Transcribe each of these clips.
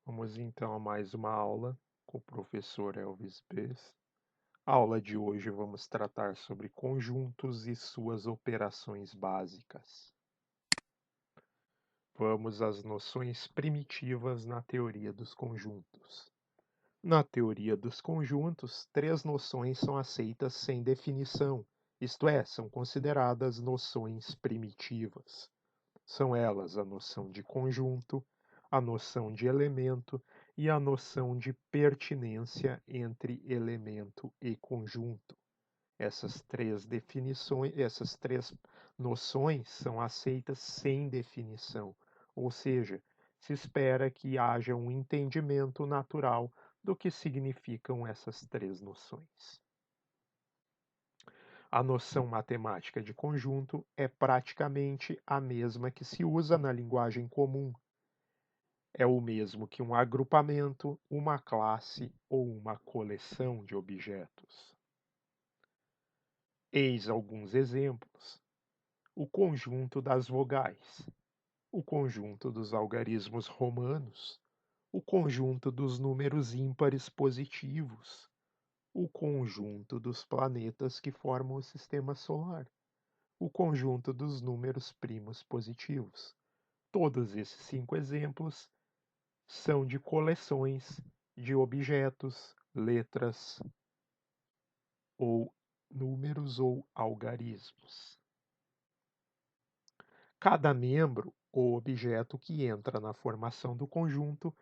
Vamos então a mais uma aula com o professor Elvis Bess. A aula de hoje vamos tratar sobre conjuntos e suas operações básicas. Vamos às noções primitivas na teoria dos conjuntos. Na teoria dos conjuntos, três noções são aceitas sem definição, isto é, são consideradas noções primitivas. São elas a noção de conjunto, a noção de elemento e a noção de pertinência entre elemento e conjunto. Essas três noções são aceitas sem definição, ou seja, se espera que haja um entendimento natural do que significam essas três noções. A noção matemática de conjunto é praticamente a mesma que se usa na linguagem comum. É o mesmo que um agrupamento, uma classe ou uma coleção de objetos. Eis alguns exemplos: o conjunto das vogais, o conjunto dos algarismos romanos, o conjunto dos números ímpares positivos, o conjunto dos planetas que formam o sistema solar, o conjunto dos números primos positivos. Todos esses 5 exemplos são de coleções de objetos, letras ou números ou algarismos. Cada membro ou objeto que entra na formação do conjunto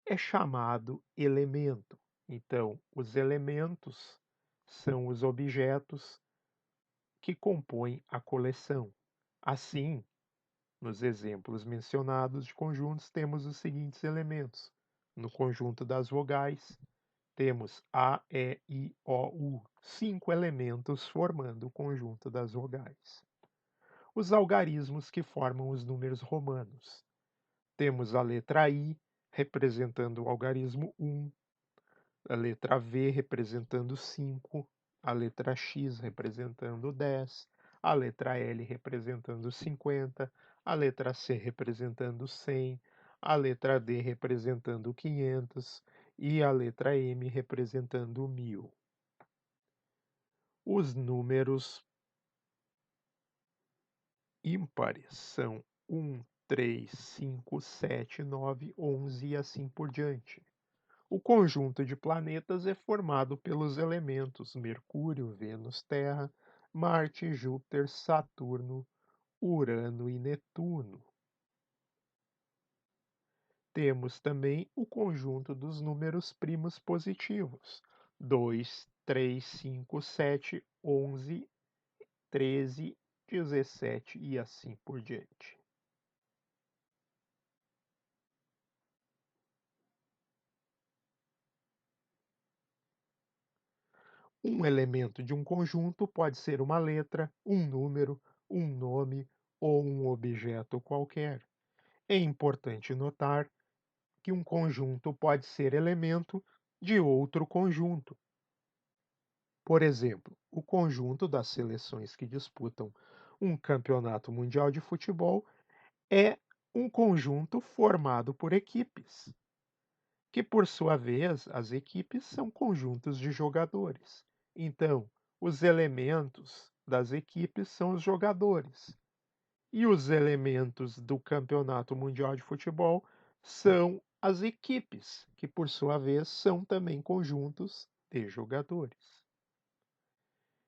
é chamado elemento. Então, os elementos são os objetos que compõem a coleção. Assim, nos exemplos mencionados de conjuntos, temos os seguintes elementos. No conjunto das vogais, temos A, E, I, O, U, 5 elementos formando o conjunto das vogais. Os algarismos que formam os números romanos. Temos a letra I, representando o algarismo 1, a letra V representando 5, a letra X representando 10, a letra L representando 50, a letra C representando 100, a letra D representando 500 e a letra M representando 1000. Os números ímpares são 1, 3, 5, 7, 9, 11 e assim por diante. O conjunto de planetas é formado pelos elementos Mercúrio, Vênus, Terra, Marte, Júpiter, Saturno, Urano e Netuno. Temos também o conjunto dos números primos positivos: 2, 3, 5, 7, 11, 13, 17 e assim por diante. Um elemento de um conjunto pode ser uma letra, um número, um nome ou um objeto qualquer. É importante notar que um conjunto pode ser elemento de outro conjunto. Por exemplo, o conjunto das seleções que disputam um campeonato mundial de futebol é um conjunto formado por equipes, que por sua vez as equipes são conjuntos de jogadores. Então, os elementos das equipes são os jogadores. E os elementos do Campeonato Mundial de Futebol são as equipes, que por sua vez são também conjuntos de jogadores.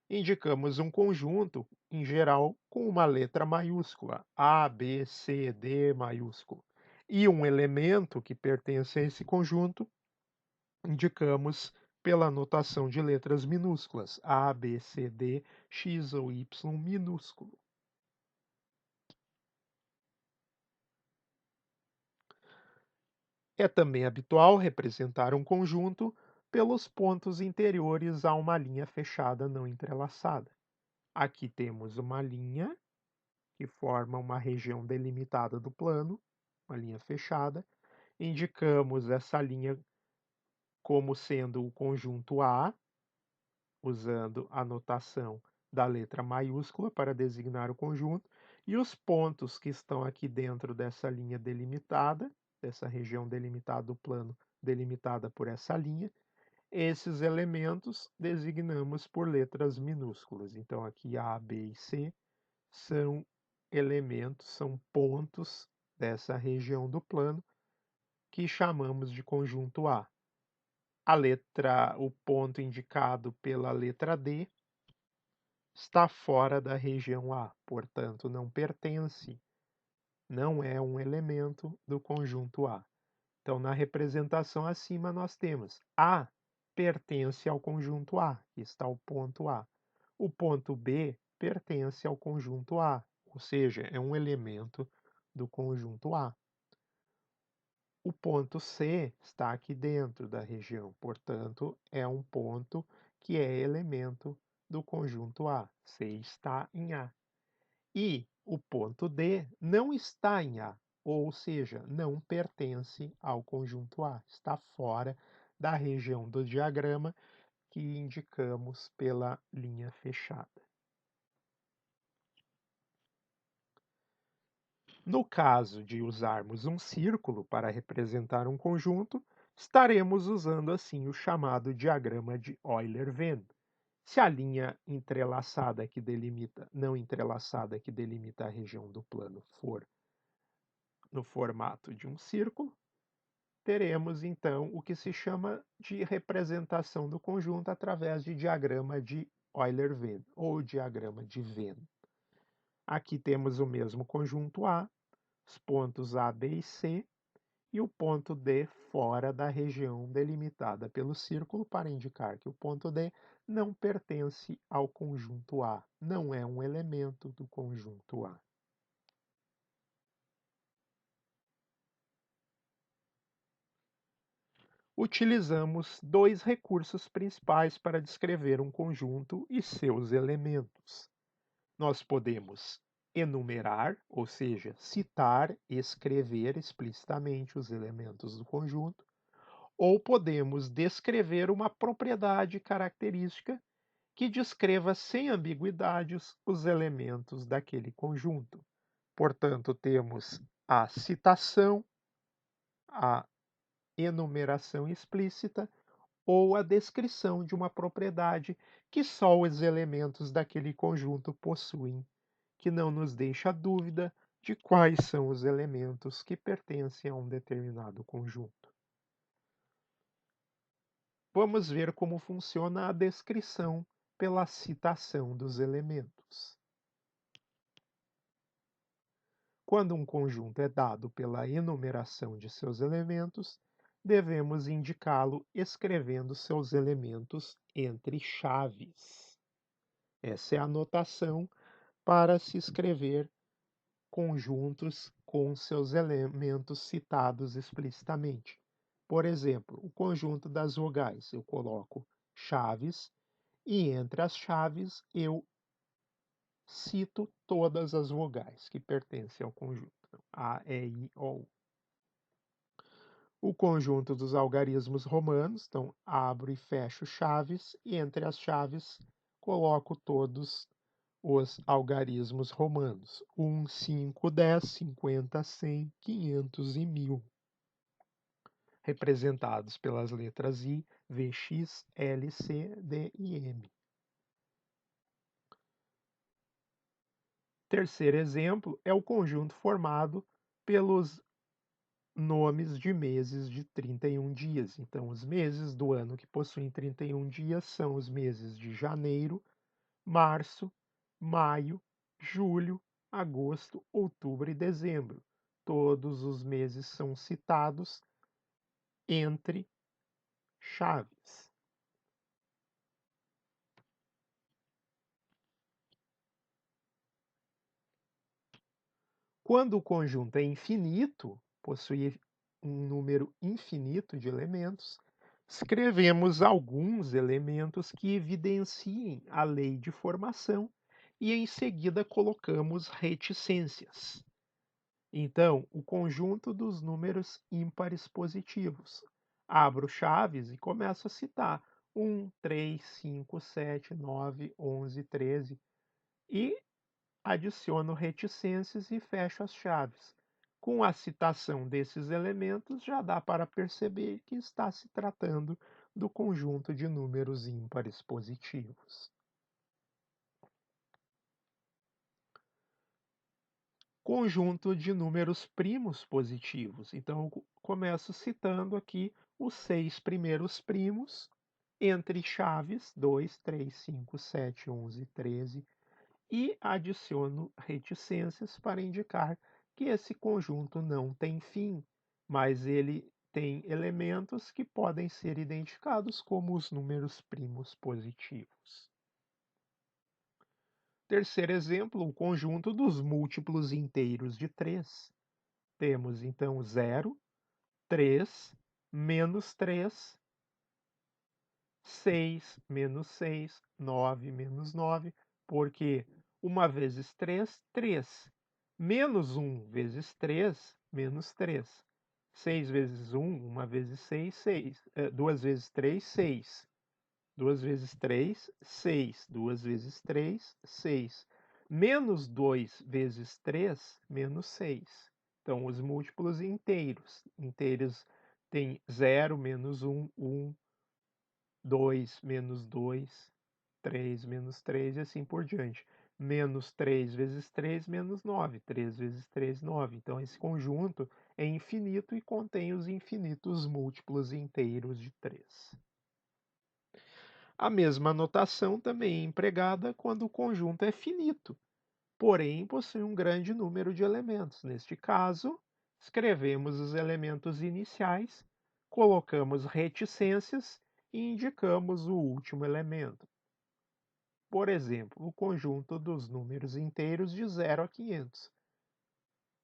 Indicamos um conjunto, em geral, com uma letra maiúscula, A, B, C, D maiúsculo, e um elemento que pertence a esse conjunto, indicamos pela notação de letras minúsculas, A, B, C, D, X ou Y minúsculo. É também habitual representar um conjunto pelos pontos interiores a uma linha fechada não entrelaçada. Aqui temos uma linha que forma uma região delimitada do plano, uma linha fechada. Indicamos essa linha como sendo o conjunto A, usando a notação da letra maiúscula para designar o conjunto, e os pontos que estão aqui dentro dessa linha delimitada dessa região delimitada do plano, delimitada por essa linha. Esses elementos designamos por letras minúsculas. Então, aqui A, B e C são elementos, são pontos dessa região do plano que chamamos de conjunto A. O ponto indicado pela letra D está fora da região A, portanto, não pertence, não é um elemento do conjunto A. Então, na representação acima, nós temos A pertence ao conjunto A, que está o ponto A. O ponto B pertence ao conjunto A, ou seja, é um elemento do conjunto A. O ponto C está aqui dentro da região, portanto, é um ponto que é elemento do conjunto A. C está em A. E o ponto D não está em A, ou seja, não pertence ao conjunto A, está fora da região do diagrama que indicamos pela linha fechada. No caso de usarmos um círculo para representar um conjunto, estaremos usando assim o chamado diagrama de Euler-Venn. Se a linha entrelaçada que delimita, não entrelaçada que delimita a região do plano for no formato de um círculo, teremos então o que se chama de representação do conjunto através de diagrama de Euler-Venn ou diagrama de Venn. Aqui temos o mesmo conjunto A, os pontos A, B e C e o ponto D fora da região delimitada pelo círculo para indicar que o ponto D não pertence ao conjunto A, não é um elemento do conjunto A. Utilizamos dois recursos principais para descrever um conjunto e seus elementos. Nós podemos enumerar, ou seja, citar, escrever explicitamente os elementos do conjunto, ou podemos descrever uma propriedade característica que descreva sem ambiguidades os elementos daquele conjunto. Portanto, temos a citação, a enumeração explícita ou a descrição de uma propriedade que só os elementos daquele conjunto possuem, que não nos deixa dúvida de quais são os elementos que pertencem a um determinado conjunto. Vamos ver como funciona a descrição pela citação dos elementos. Quando um conjunto é dado pela enumeração de seus elementos, devemos indicá-lo escrevendo seus elementos entre chaves. Essa é a notação para se escrever conjuntos com seus elementos citados explicitamente. Por exemplo, o conjunto das vogais, eu coloco chaves e entre as chaves eu cito todas as vogais que pertencem ao conjunto. A, E, I, O, U. O conjunto dos algarismos romanos, então abro e fecho chaves e entre as chaves coloco todos os algarismos romanos: 1, 5, 10, 50, 100, 500 e 1000, representados pelas letras I, V, X, L, C, D e M. Terceiro exemplo é o conjunto formado pelos nomes de meses de 31 dias. Então, os meses do ano que possuem 31 dias são os meses de janeiro, março, maio, julho, agosto, outubro e dezembro. Todos os meses são citados entre chaves. Quando o conjunto é infinito, possui um número infinito de elementos, escrevemos alguns elementos que evidenciem a lei de formação e em seguida colocamos reticências. Então, o conjunto dos números ímpares positivos. Abro chaves e começo a citar 1, 3, 5, 7, 9, 11, 13 e adiciono reticências e fecho as chaves. Com a citação desses elementos, já dá para perceber que está se tratando do conjunto de números ímpares positivos. Conjunto de números primos positivos. Então, eu começo citando aqui os 6 primeiros primos, entre chaves 2, 3, 5, 7, 11, 13, e adiciono reticências para indicar que esse conjunto não tem fim, mas ele tem elementos que podem ser identificados como os números primos positivos. Terceiro exemplo, o conjunto dos múltiplos inteiros de 3. Temos então 0, 3, menos 3, 6 menos 6, 9 menos 9, porque 1 vezes 3, 3. Menos 1 vezes 3, menos 3. 6 vezes 1, 1 vezes 6, 6. 2 vezes 3, 6. 2 vezes 3, 6. 2 vezes 3, 6. Menos 2 vezes 3, menos 6. Então, os múltiplos inteiros. Inteiros têm 0, menos 1, 1, 2 menos 2, 3 menos 3 e assim por diante. Menos 3 vezes 3, menos 9. 3 vezes 3, 9. Então, esse conjunto é infinito e contém os infinitos múltiplos inteiros de 3. A mesma notação também é empregada quando o conjunto é finito, porém possui um grande número de elementos. Neste caso, escrevemos os elementos iniciais, colocamos reticências e indicamos o último elemento. Por exemplo, o conjunto dos números inteiros de 0 a 500.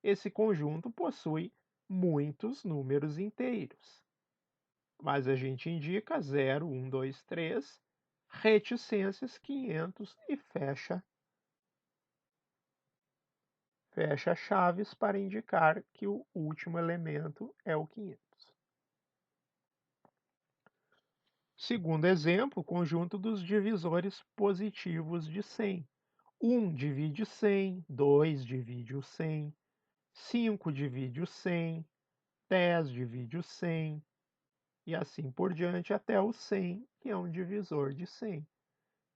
Esse conjunto possui muitos números inteiros, mas a gente indica 0, 1, 2, 3, reticências 500 e fecha chaves para indicar que o último elemento é o 500. Segundo exemplo, o conjunto dos divisores positivos de 100. 1 divide 100, 2 divide o 100, 5 divide o 100, 10 divide o 100, e assim por diante até o 100, que é um divisor de 100.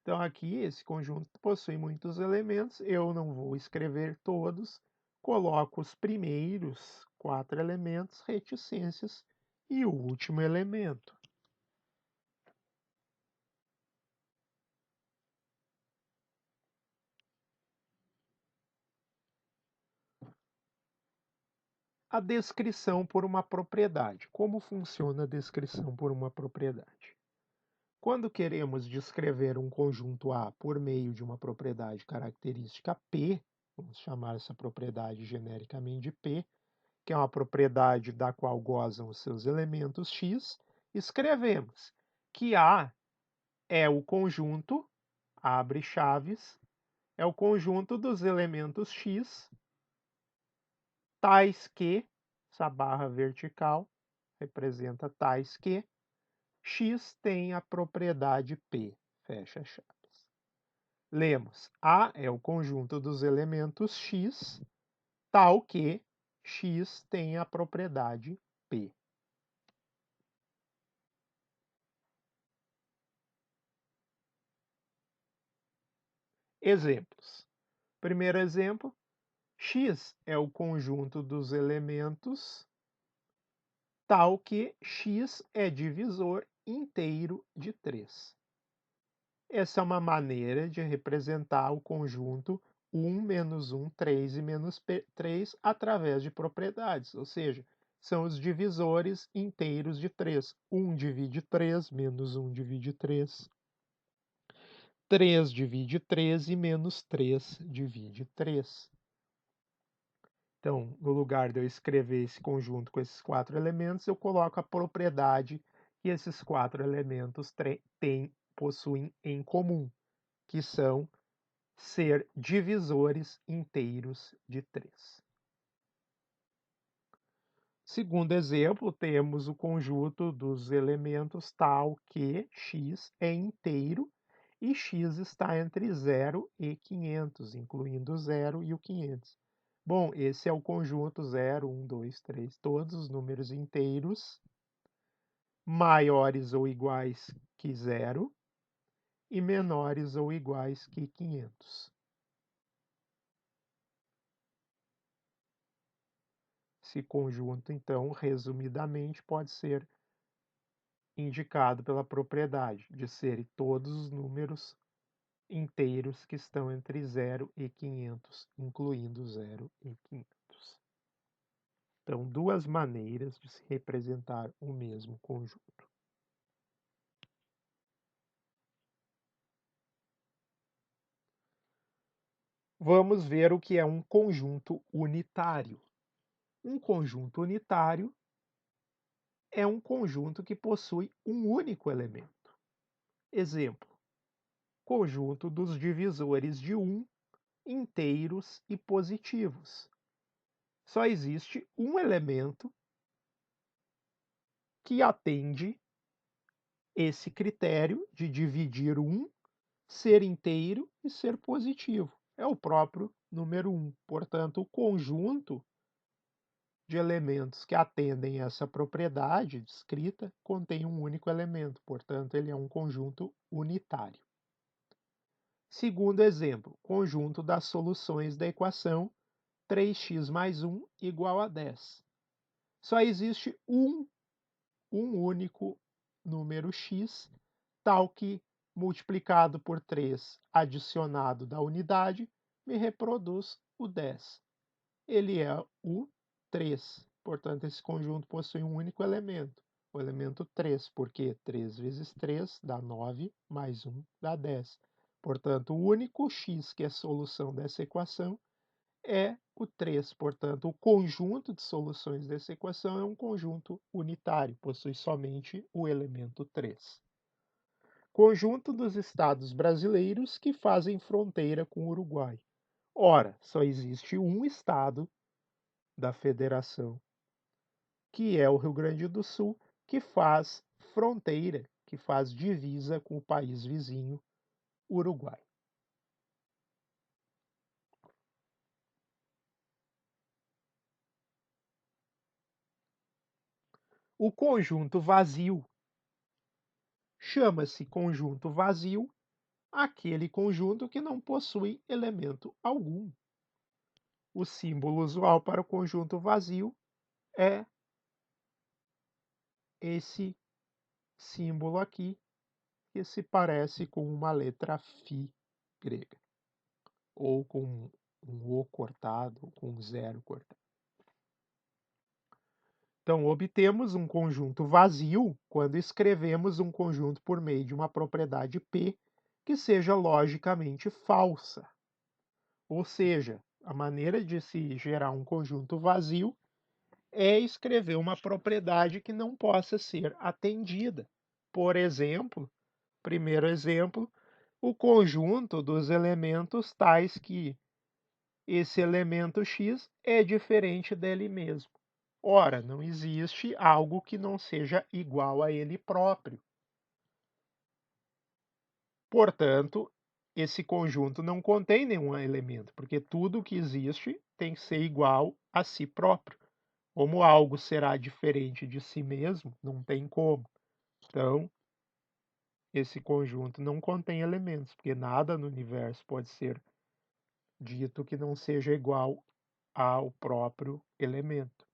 Então aqui esse conjunto possui muitos elementos, eu não vou escrever todos, coloco os primeiros 4 elementos, reticências, e o último elemento. A descrição por uma propriedade. Como funciona a descrição por uma propriedade? Quando queremos descrever um conjunto A por meio de uma propriedade característica P, vamos chamar essa propriedade genericamente de P, que é uma propriedade da qual gozam os seus elementos x, escrevemos que A é o conjunto, abre chaves, é o conjunto dos elementos x, tais que, essa barra vertical representa tais que, x tem a propriedade P, fecha chaves. Lemos, A é o conjunto dos elementos x, tal que x tem a propriedade P. Exemplos. Primeiro exemplo, x é o conjunto dos elementos tal que x é divisor inteiro de 3. Essa é uma maneira de representar o conjunto 1 menos 1, 3 e menos 3 através de propriedades, ou seja, são os divisores inteiros de 3. 1 divide 3, menos 1 divide 3. 3 divide 3 e menos 3 divide 3. Então, no lugar de eu escrever esse conjunto com esses 4 elementos, eu coloco a propriedade que esses 4 elementos possuem em comum, que são ser divisores inteiros de 3. Segundo exemplo, temos o conjunto dos elementos tal que x é inteiro e x está entre 0 e 500, incluindo o 0 e o 500. Bom, esse é o conjunto 0, 1, 2, 3, todos os números inteiros maiores ou iguais que 0 e menores ou iguais que 500. Esse conjunto, então, resumidamente, pode ser indicado pela propriedade de serem todos os números inteiros que estão entre 0 e 500, incluindo 0 e 500. Então, duas maneiras de se representar o mesmo conjunto. Vamos ver o que é um conjunto unitário. Um conjunto unitário é um conjunto que possui um único elemento. Exemplo: conjunto dos divisores de 1 inteiros e positivos. Só existe um elemento que atende esse critério de dividir 1, ser inteiro e ser positivo. É o próprio número 1. Portanto, o conjunto de elementos que atendem essa propriedade descrita contém um único elemento, portanto, ele é um conjunto unitário. Segundo exemplo, conjunto das soluções da equação 3x mais 1 igual a 10. Só existe um único número x, tal que multiplicado por 3 adicionado da unidade me reproduz o 10. Ele é o 3. Portanto, esse conjunto possui um único elemento, o elemento 3, porque 3 vezes 3 dá 9, mais 1 dá 10. Portanto, o único x que é solução dessa equação é o 3. Portanto, o conjunto de soluções dessa equação é um conjunto unitário, possui somente o elemento 3. Conjunto dos estados brasileiros que fazem fronteira com o Uruguai. Ora, só existe um estado da federação, que é o Rio Grande do Sul, que faz fronteira, que faz divisa com o país vizinho, Uruguai. O conjunto vazio chama-se conjunto vazio aquele conjunto que não possui elemento algum. O símbolo usual para o conjunto vazio é esse símbolo aqui, que se parece com uma letra φ grega, ou com um O cortado, ou com um zero cortado. Então, obtemos um conjunto vazio quando escrevemos um conjunto por meio de uma propriedade P que seja logicamente falsa. Ou seja, a maneira de se gerar um conjunto vazio é escrever uma propriedade que não possa ser atendida. Por exemplo, primeiro exemplo, o conjunto dos elementos tais que esse elemento x é diferente dele mesmo. Ora, não existe algo que não seja igual a ele próprio. Portanto, esse conjunto não contém nenhum elemento, porque tudo que existe tem que ser igual a si próprio. Como algo será diferente de si mesmo, não tem como. Então, esse conjunto não contém elementos, porque nada no universo pode ser dito que não seja igual ao próprio elemento.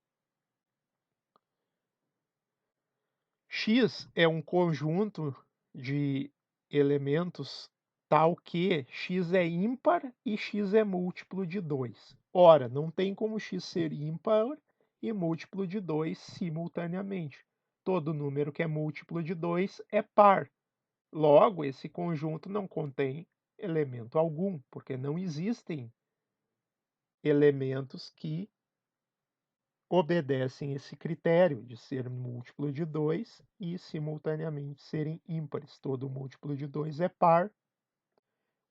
X é um conjunto de elementos tal que x é ímpar e x é múltiplo de 2. Ora, não tem como x ser ímpar e múltiplo de 2 simultaneamente. Todo número que é múltiplo de 2 é par. Logo, esse conjunto não contém elemento algum, porque não existem elementos que obedecem esse critério de ser múltiplo de 2 e simultaneamente serem ímpares. Todo múltiplo de 2 é par.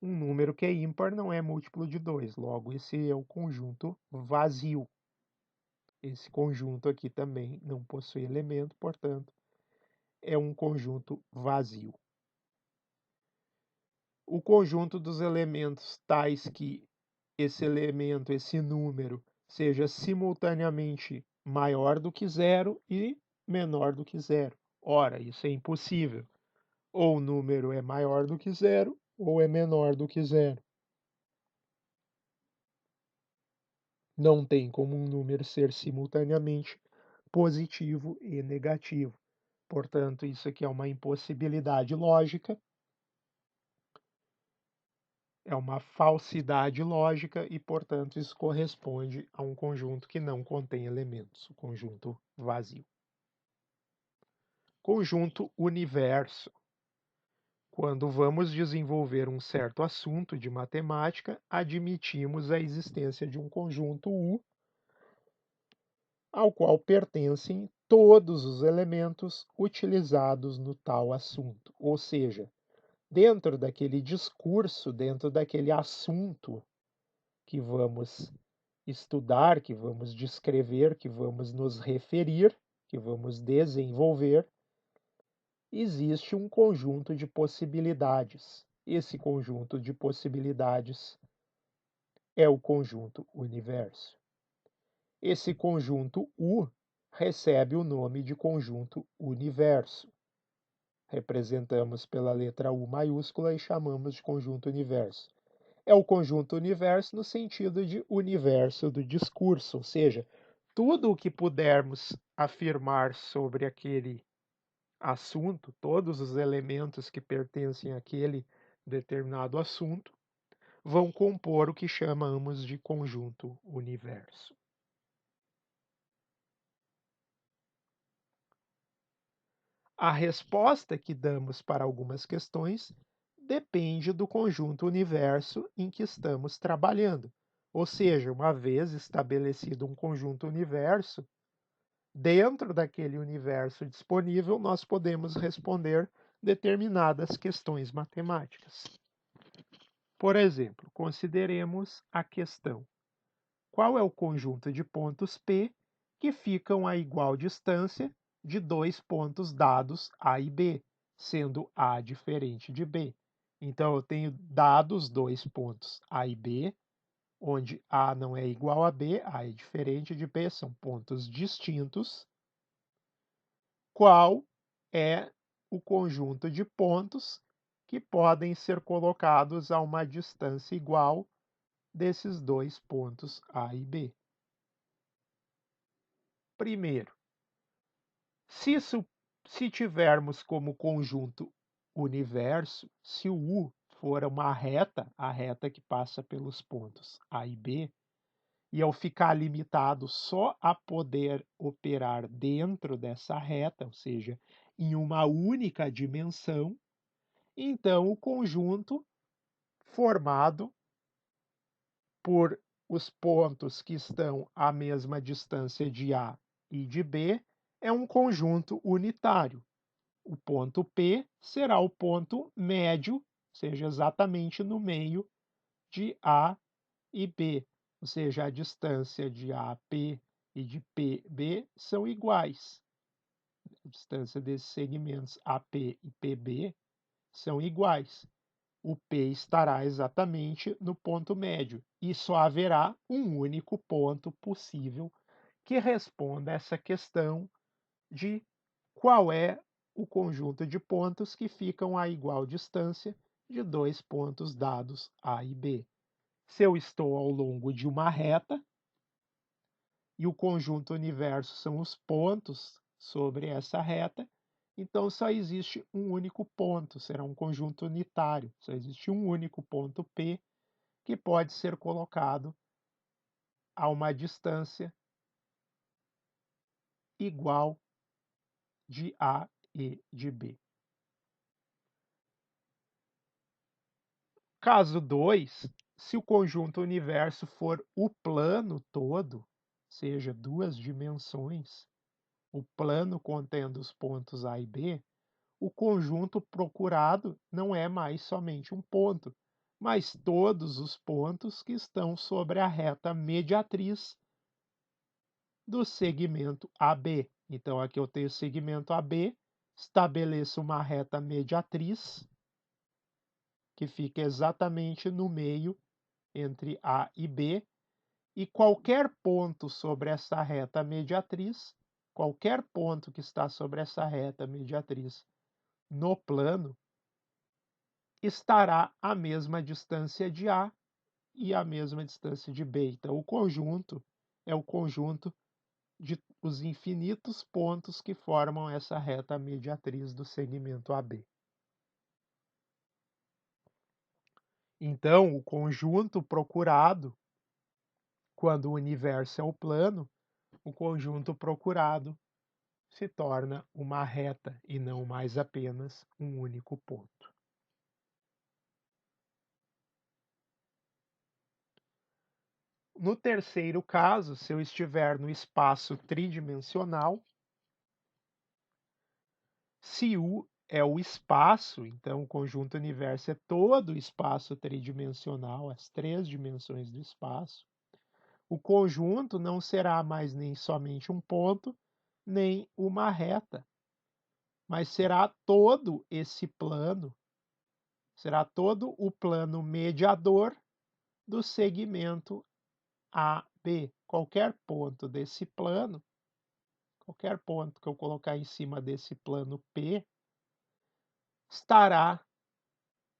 Um número que é ímpar não é múltiplo de 2. Logo, esse é o conjunto vazio. Esse conjunto aqui também não possui elemento, portanto, é um conjunto vazio. O conjunto dos elementos tais que esse elemento, esse número, seja simultaneamente maior do que zero e menor do que zero. Ora, isso é impossível. Ou o número é maior do que zero, ou é menor do que zero. Não tem como um número ser simultaneamente positivo e negativo. Portanto, isso aqui é uma impossibilidade lógica, é uma falsidade lógica e, portanto, isso corresponde a um conjunto que não contém elementos, o conjunto vazio. Conjunto universo. Quando vamos desenvolver um certo assunto de matemática, admitimos a existência de um conjunto U ao qual pertencem todos os elementos utilizados no tal assunto. Ou seja, dentro daquele discurso, dentro daquele assunto que vamos estudar, que vamos descrever, que vamos nos referir, que vamos desenvolver, existe um conjunto de possibilidades. Esse conjunto de possibilidades é o conjunto universo. Esse conjunto U recebe o nome de conjunto universo. Representamos pela letra U maiúscula e chamamos de conjunto universo. É o conjunto universo no sentido de universo do discurso, ou seja, tudo o que pudermos afirmar sobre aquele assunto, todos os elementos que pertencem àquele determinado assunto, vão compor o que chamamos de conjunto universo. A resposta que damos para algumas questões depende do conjunto universo em que estamos trabalhando. Ou seja, uma vez estabelecido um conjunto universo, dentro daquele universo disponível, nós podemos responder determinadas questões matemáticas. Por exemplo, consideremos a questão: qual é o conjunto de pontos P que ficam a igual distância de dois pontos dados A e B, sendo A diferente de B? Então, eu tenho dados dois pontos A e B, onde A não é igual a B, A é diferente de B, são pontos distintos. Qual é o conjunto de pontos que podem ser colocados a uma distância igual desses dois pontos A e B? Primeiro, se tivermos como conjunto universo, se o U for uma reta, a reta que passa pelos pontos A e B, e eu ficar limitado só a poder operar dentro dessa reta, ou seja, em uma única dimensão, então o conjunto formado por os pontos que estão à mesma distância de A e de B é um conjunto unitário. O ponto P será o ponto médio, seja exatamente no meio de A e B, ou seja, a distância de AP e de PB são iguais. A distância desses segmentos AP e PB são iguais. O P estará exatamente no ponto médio e só haverá um único ponto possível que responda a essa questão de qual é o conjunto de pontos que ficam a igual distância de dois pontos dados A e B. Se eu estou ao longo de uma reta e o conjunto universo são os pontos sobre essa reta, então só existe um único ponto, será um conjunto unitário, só existe um único ponto P que pode ser colocado a uma distância igual de A e de B. Caso 2, se o conjunto universo for o plano todo, seja duas dimensões, o plano contendo os pontos A e B, o conjunto procurado não é mais somente um ponto, mas todos os pontos que estão sobre a reta mediatriz do segmento AB. Então, aqui eu tenho o segmento AB, estabeleço uma reta mediatriz que fica exatamente no meio entre A e B, e qualquer ponto sobre essa reta mediatriz, qualquer ponto que está sobre essa reta mediatriz no plano, estará à mesma distância de A e à mesma distância de B. Então, o conjunto é o conjunto de os infinitos pontos que formam essa reta mediatriz do segmento AB. Então, o conjunto procurado, quando o universo é o plano, o conjunto procurado se torna uma reta e não mais apenas um único ponto. No terceiro caso, se eu estiver no espaço tridimensional, se U é o espaço, então o conjunto universo é todo o espaço tridimensional, as três dimensões do espaço, o conjunto não será mais nem somente um ponto, nem uma reta, mas será todo esse plano, será todo o plano mediador do segmento AB. Qualquer ponto desse plano, qualquer ponto que eu colocar em cima desse plano P, estará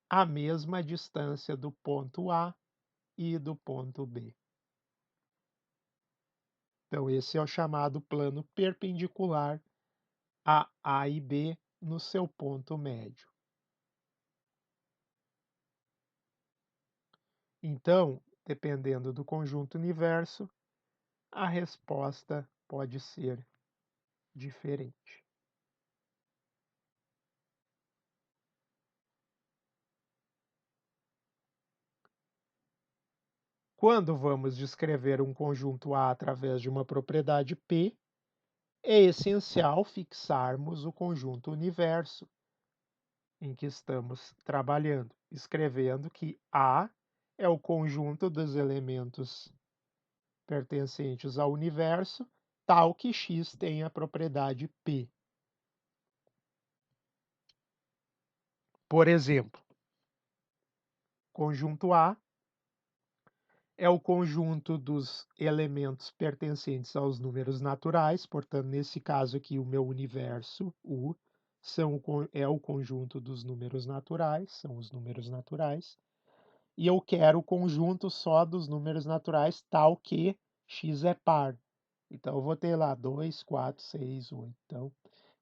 à mesma distância do ponto A e do ponto B. Então, esse é o chamado plano perpendicular a A e B no seu ponto médio. Então, dependendo do conjunto universo, a resposta pode ser diferente. Quando vamos descrever um conjunto A através de uma propriedade P, é essencial fixarmos o conjunto universo em que estamos trabalhando, escrevendo que A é o conjunto dos elementos pertencentes ao universo, tal que X tem a propriedade P. Por exemplo, conjunto A é o conjunto dos elementos pertencentes aos números naturais, portanto, nesse caso aqui, o meu universo, U, é o conjunto dos números naturais, são os números naturais, e eu quero o conjunto só dos números naturais, tal que x é par. Então, eu vou ter lá 2, 4, 6, 8. Então,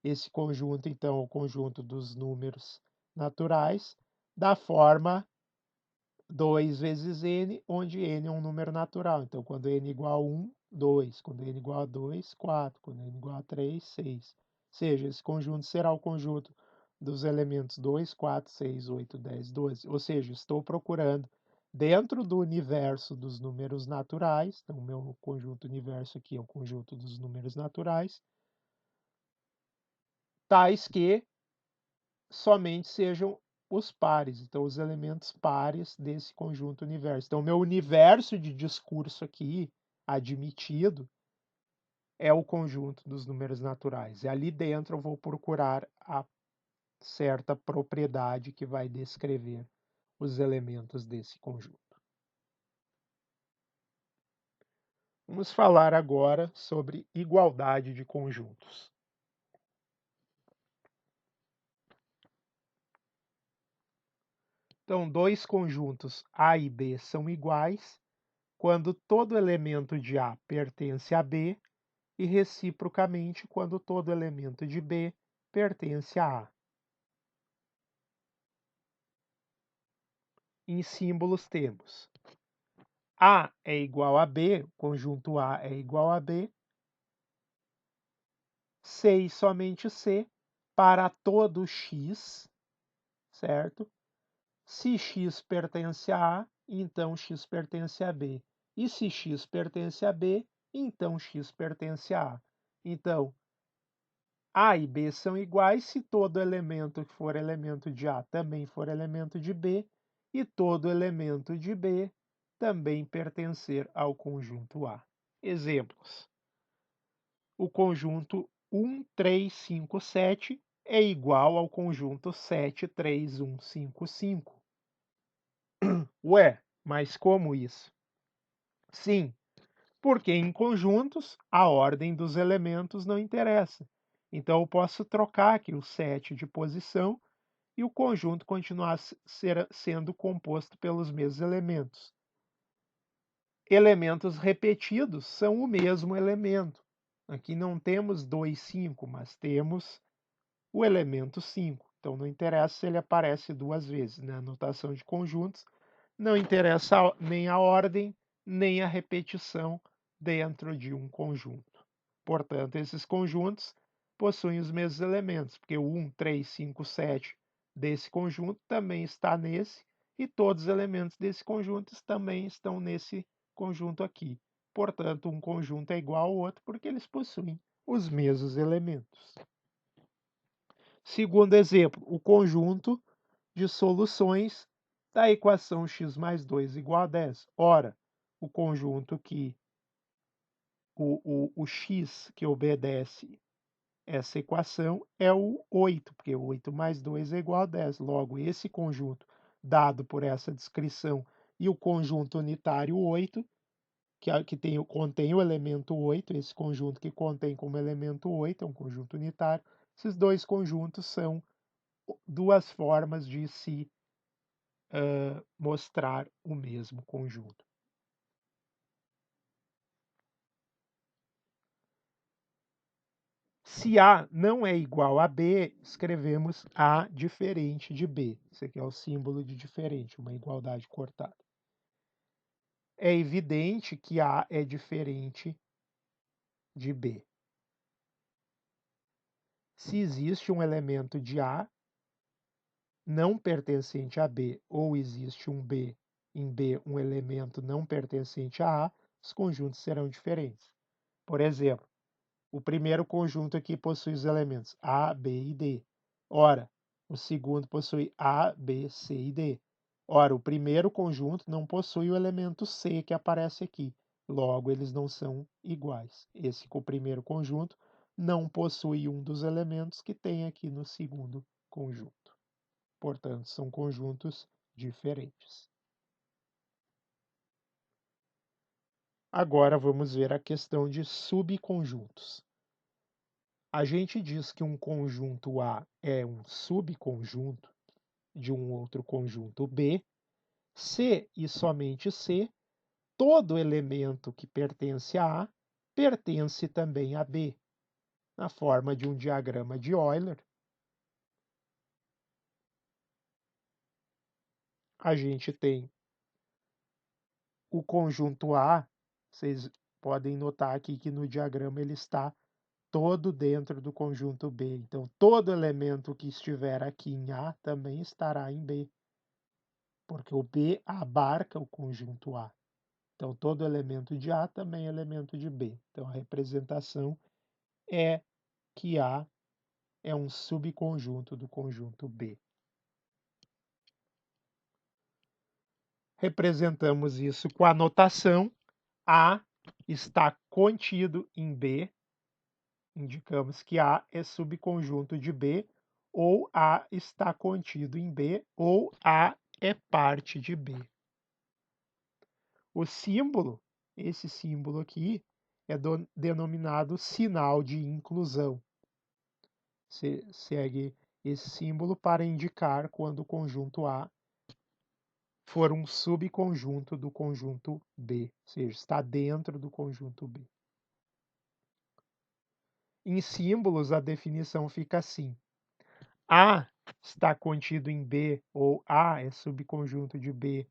esse conjunto, então, é o conjunto dos números naturais, da forma 2 vezes n, onde n é um número natural. Então, quando n igual a 1, 2. Quando n igual a 2, 4. Quando n igual a 3, 6. Ou seja, esse conjunto será o conjunto dos elementos 2, 4, 6, 8, 10, 12. Ou seja, estou procurando dentro do universo dos números naturais, então o meu conjunto universo aqui é o conjunto dos números naturais, tais que somente sejam os pares, então os elementos pares desse conjunto universo. Então, o meu universo de discurso aqui, admitido, é o conjunto dos números naturais. E ali dentro eu vou procurar a certa propriedade que vai descrever os elementos desse conjunto. Vamos falar agora sobre igualdade de conjuntos. Então, dois conjuntos A e B são iguais quando todo elemento de A pertence a B e, reciprocamente, quando todo elemento de B pertence a A. Em símbolos temos A é igual a B, o conjunto A é igual a B, C e somente C para todo x, certo? Se x pertence a A, então x pertence a B. E se x pertence a B, então x pertence a A. Então, A e B são iguais se todo elemento que for elemento de A também for elemento de B, e todo elemento de B também pertencer ao conjunto A. Exemplos. O conjunto 1, 3, 5, 7 é igual ao conjunto 7, 3, 1, 5, 5. Ué, mas como isso? Sim, Porque em conjuntos, a ordem dos elementos não interessa. Então, eu posso trocar aqui o 7 de posição e o conjunto continuar sendo composto pelos mesmos elementos. Elementos repetidos são o mesmo elemento. Aqui não temos 2, 5, mas temos o elemento 5. Então, não interessa se ele aparece duas vezes. Na notação de conjuntos, não interessa nem a ordem, nem a repetição dentro de um conjunto. Portanto, esses conjuntos possuem os mesmos elementos, porque o 1, 3, 5, 7 desse conjunto também está nesse, e todos os elementos desse conjunto também estão nesse conjunto aqui. Portanto, um conjunto é igual ao outro porque eles possuem os mesmos elementos. Segundo exemplo, o conjunto de soluções da equação x mais 2 igual a 10. Ora, o conjunto que o x que obedece essa equação é o 8, porque 8 mais 2 é igual a 10. Logo, esse conjunto dado por essa descrição e o conjunto unitário 8, contém o elemento 8, esse conjunto que contém como elemento 8, é um conjunto unitário, esses dois conjuntos são duas formas de se mostrar o mesmo conjunto. Se A não é igual a B, escrevemos A diferente de B. Esse aqui é o símbolo de diferente, uma igualdade cortada. É evidente que A é diferente de B. Se existe um elemento de A não pertencente a B, ou existe um B em B, um elemento não pertencente a A, os conjuntos serão diferentes. Por exemplo, o primeiro conjunto aqui possui os elementos A, B e D. Ora, o segundo possui A, B, C e D. Ora, o primeiro conjunto não possui o elemento C que aparece aqui. Logo, eles não são iguais. Esse com o primeiro conjunto não possui um dos elementos que tem aqui no segundo conjunto. Portanto, são conjuntos diferentes. Agora vamos ver a questão de subconjuntos. A gente diz que um conjunto A é um subconjunto de um outro conjunto B, se e somente se todo elemento que pertence a A pertence também a B. Na forma de um diagrama de Euler, a gente tem o conjunto A, vocês podem notar aqui que no diagrama ele está todo dentro do conjunto B. Então, todo elemento que estiver aqui em A também estará em B, porque o B abarca o conjunto A. Então, todo elemento de A também é elemento de B. Então, a representação é que A é um subconjunto do conjunto B. Representamos isso com a notação A está contido em B, indicamos que A é subconjunto de B, ou A está contido em B, ou A é parte de B. O símbolo, esse símbolo aqui, é denominado sinal de inclusão. Se segue esse símbolo para indicar quando o conjunto A for um subconjunto do conjunto B, ou seja, está dentro do conjunto B. Em símbolos, a definição fica assim: A está contido em B, ou A é subconjunto de B,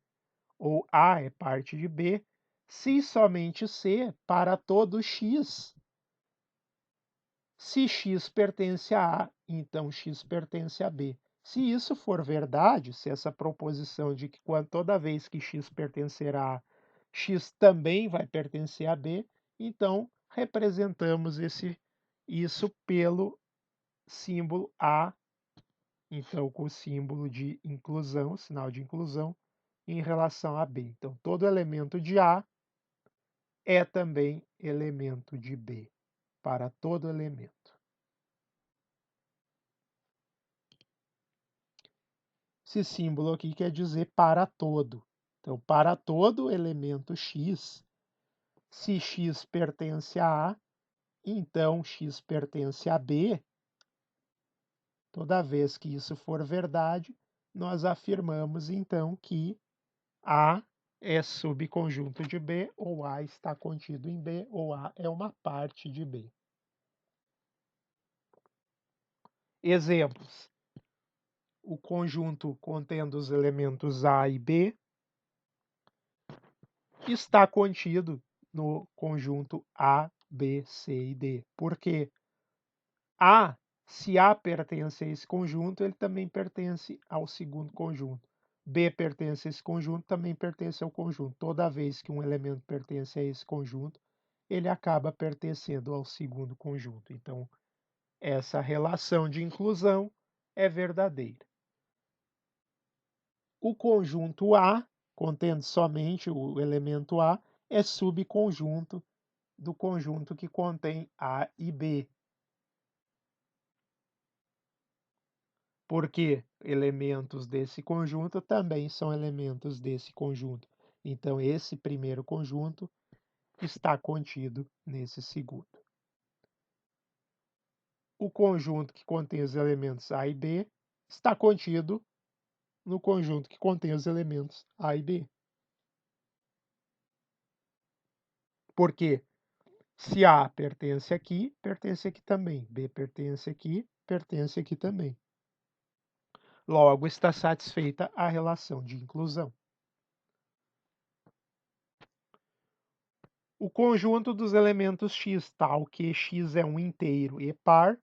ou A é parte de B, se somente C para todo X. Se X pertence a A, então X pertence a B. Se isso for verdade, se essa proposição de que toda vez que X pertencer a A, X também vai pertencer a B, então representamos isso pelo símbolo A, então com o símbolo de inclusão, sinal de inclusão, em relação a B. Então, todo elemento de A é também elemento de B, para todo elemento. Esse símbolo aqui quer dizer para todo. Então, para todo elemento X, Se x pertence a A, então x pertence a B. Toda vez que isso for verdade, nós afirmamos então que A é subconjunto de B, ou A está contido em B, ou A é uma parte de B. Exemplos: o conjunto contendo os elementos A e B está contido no conjunto A, B, C e D. Por quê? Se A pertence a esse conjunto, ele também pertence ao segundo conjunto. B pertence a esse conjunto, também pertence ao conjunto. Toda vez que um elemento pertence a esse conjunto, ele acaba pertencendo ao segundo conjunto. Então, essa relação de inclusão é verdadeira. O conjunto A, contendo somente o elemento A, é subconjunto do conjunto que contém A e B. Porque elementos desse conjunto também são elementos desse conjunto. Então, esse primeiro conjunto está contido nesse segundo. O conjunto que contém os elementos A e B está contido no conjunto que contém os elementos A e B. Porque se A pertence aqui também. B pertence aqui também. Logo, está satisfeita a relação de inclusão. O conjunto dos elementos x, tal que x é um inteiro e par,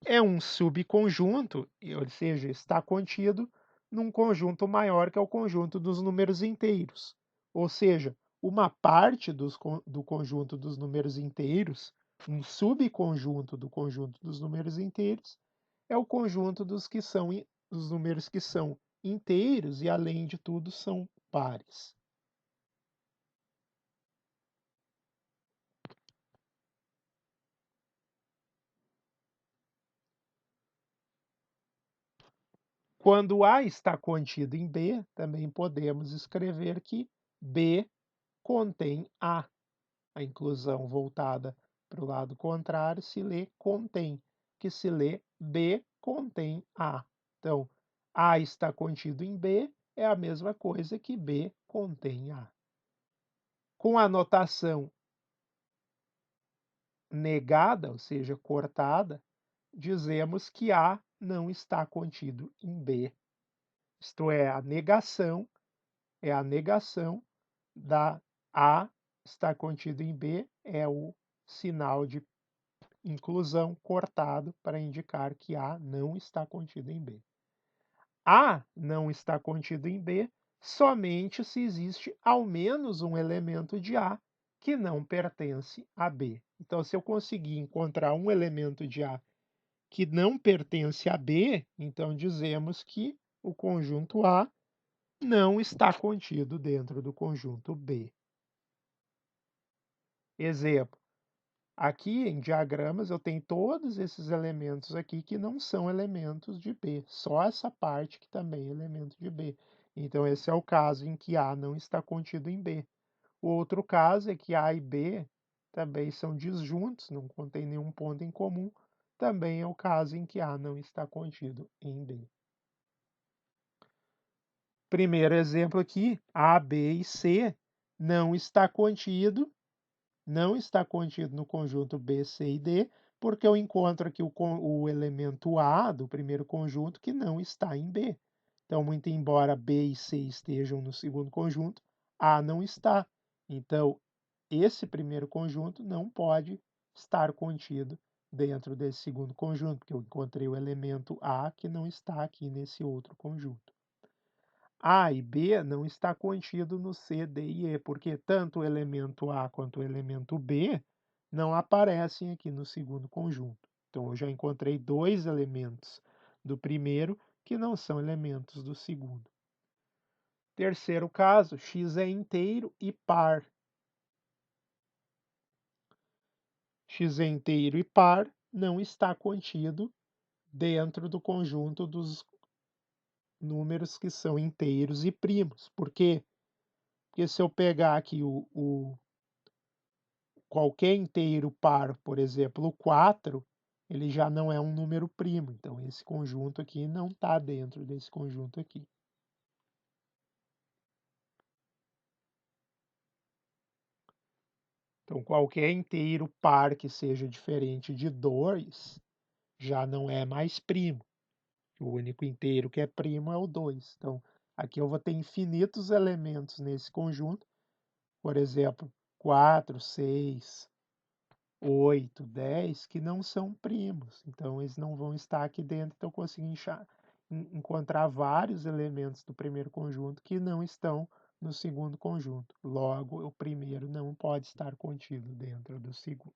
é um subconjunto, ou seja, está contido num conjunto maior que é o conjunto dos números inteiros. Ou seja, uma parte do conjunto dos números inteiros, um subconjunto do conjunto dos números inteiros, é o conjunto dos números que são inteiros e, além de tudo, são pares. Quando A está contido em B, também podemos escrever que B contém A. A inclusão voltada para o lado contrário se lê contém, que se lê B contém A. Então, A está contido em B é a mesma coisa que B contém A. Com a notação negada, ou seja, cortada, dizemos que A não está contido em B. Isto é, a negação da A estar contido em B, é o sinal de inclusão cortado para indicar que A não está contido em B. A não está contido em B somente se existe ao menos um elemento de A que não pertence a B. Então, se eu conseguir encontrar um elemento de A que não pertence a B, então dizemos que o conjunto A não está contido dentro do conjunto B. Exemplo: aqui em diagramas eu tenho todos esses elementos aqui que não são elementos de B, só essa parte que também é elemento de B. Então, esse é o caso em que A não está contido em B. O outro caso é que A e B também são disjuntos, não contém nenhum ponto em comum. Também é o caso em que A não está contido em B. Primeiro exemplo aqui, A, B e C não está contido no conjunto B, C e D, porque eu encontro aqui o elemento A do primeiro conjunto que não está em B. Então, muito embora B e C estejam no segundo conjunto, A não está. Então, esse primeiro conjunto não pode estar contido dentro desse segundo conjunto, porque eu encontrei o elemento A que não está aqui nesse outro conjunto. A e B não está contido no C, D e E, porque tanto o elemento A quanto o elemento B não aparecem aqui no segundo conjunto. Então, eu já encontrei dois elementos do primeiro que não são elementos do segundo. Terceiro caso, x é inteiro e par. X é inteiro e par não está contido dentro do conjunto dos números que são inteiros e primos. Por quê? Porque se eu pegar aqui qualquer inteiro par, por exemplo, o 4, ele já não é um número primo. Então, esse conjunto aqui não está dentro desse conjunto aqui. Então, qualquer inteiro par que seja diferente de 2 já não é mais primo. O único inteiro que é primo é o 2. Então, aqui eu vou ter infinitos elementos nesse conjunto. Por exemplo, 4, 6, 8, 10, que não são primos. Então, eles não vão estar aqui dentro. Então, eu consigo encontrar vários elementos do primeiro conjunto que não estão no segundo conjunto. Logo, o primeiro não pode estar contido dentro do segundo.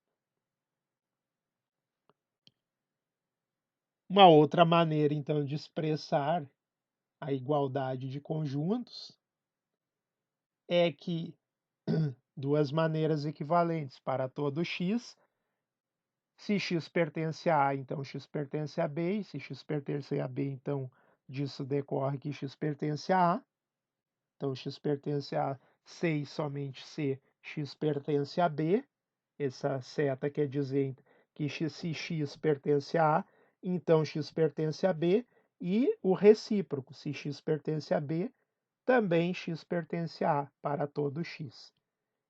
Uma outra maneira, então, de expressar a igualdade de conjuntos é que duas maneiras equivalentes para todo x. Se x pertence a A, então x pertence a B, e se x pertence a B, então disso decorre que x pertence a A. Então, x pertence a C e somente C, x pertence a B. Essa seta quer dizer que se x pertence a A, então x pertence a B, e o recíproco, se x pertence a B, também x pertence a A para todo x.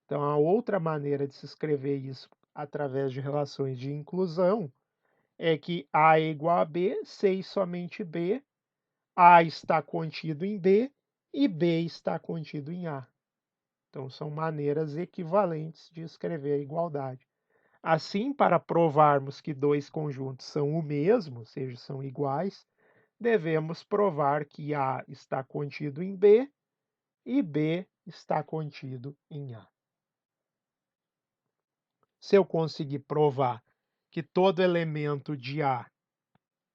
Então, a outra maneira de se escrever isso através de relações de inclusão é que A é igual a B, C e somente B, A está contido em B e B está contido em A. Então, são maneiras equivalentes de escrever a igualdade. Assim, para provarmos que dois conjuntos são o mesmo, ou seja, são iguais, devemos provar que A está contido em B e B está contido em A. Se eu conseguir provar que todo elemento de A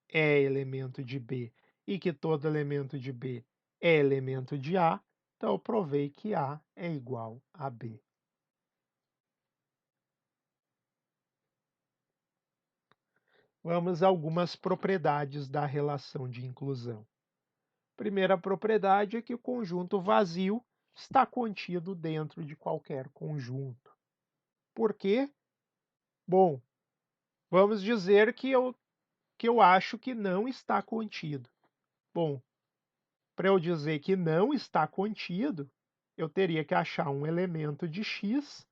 é elemento de B e que todo elemento de B é elemento de A, então eu provei que A é igual a B. Vamos a algumas propriedades da relação de inclusão. Primeira propriedade é que o conjunto vazio está contido dentro de qualquer conjunto. Por quê? Bom, vamos dizer que eu acho que não está contido. Bom, para eu dizer que não está contido, eu teria que achar um elemento de x,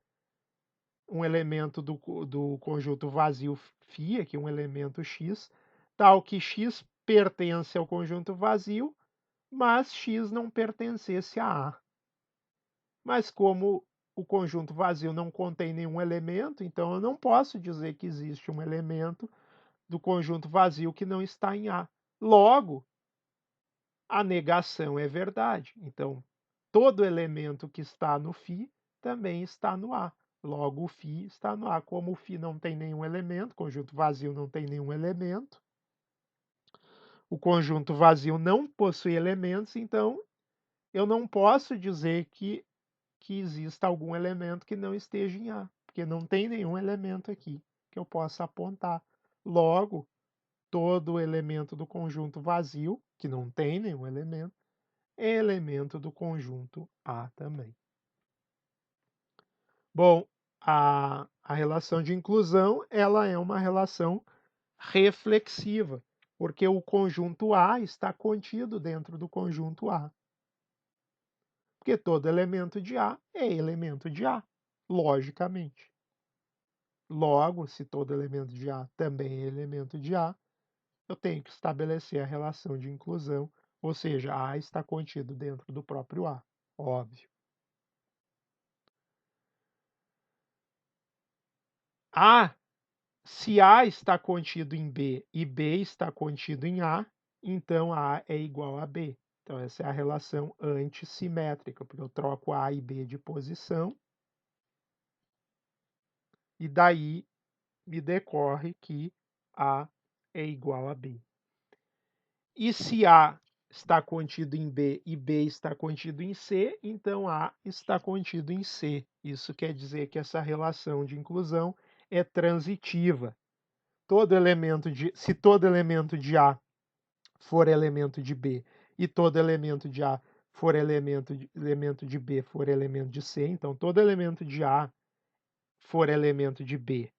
um elemento do conjunto vazio φ, aqui um elemento x, tal que x pertence ao conjunto vazio, mas x não pertencesse a A. Mas como o conjunto vazio não contém nenhum elemento, então eu não posso dizer que existe um elemento do conjunto vazio que não está em A. Logo, a negação é verdade. Então, todo elemento que está no φ também está no A. Logo, o φ está no A. Como o φ não tem nenhum elemento, conjunto vazio não tem nenhum elemento, o conjunto vazio não possui elementos, então eu não posso dizer que exista algum elemento que não esteja em A, porque não tem nenhum elemento aqui que eu possa apontar. Logo, todo elemento do conjunto vazio, que não tem nenhum elemento, é elemento do conjunto A também. Bom, a relação de inclusão ela é uma relação reflexiva, porque o conjunto A está contido dentro do conjunto A. Porque todo elemento de A é elemento de A, logicamente. Logo, se todo elemento de A também é elemento de A, eu tenho que estabelecer a relação de inclusão, ou seja, A está contido dentro do próprio A, óbvio. Se A está contido em B e B está contido em A, então A é igual a B. Então, essa é a relação antissimétrica, porque eu troco A e B de posição, e daí me decorre que A é igual a B. E se A está contido em B e B está contido em C, então A está contido em C. Isso quer dizer que essa relação de inclusão é transitiva. Se todo elemento de A for elemento de B e todo elemento de A for elemento de B for elemento de C, então todo elemento de A for elemento de B,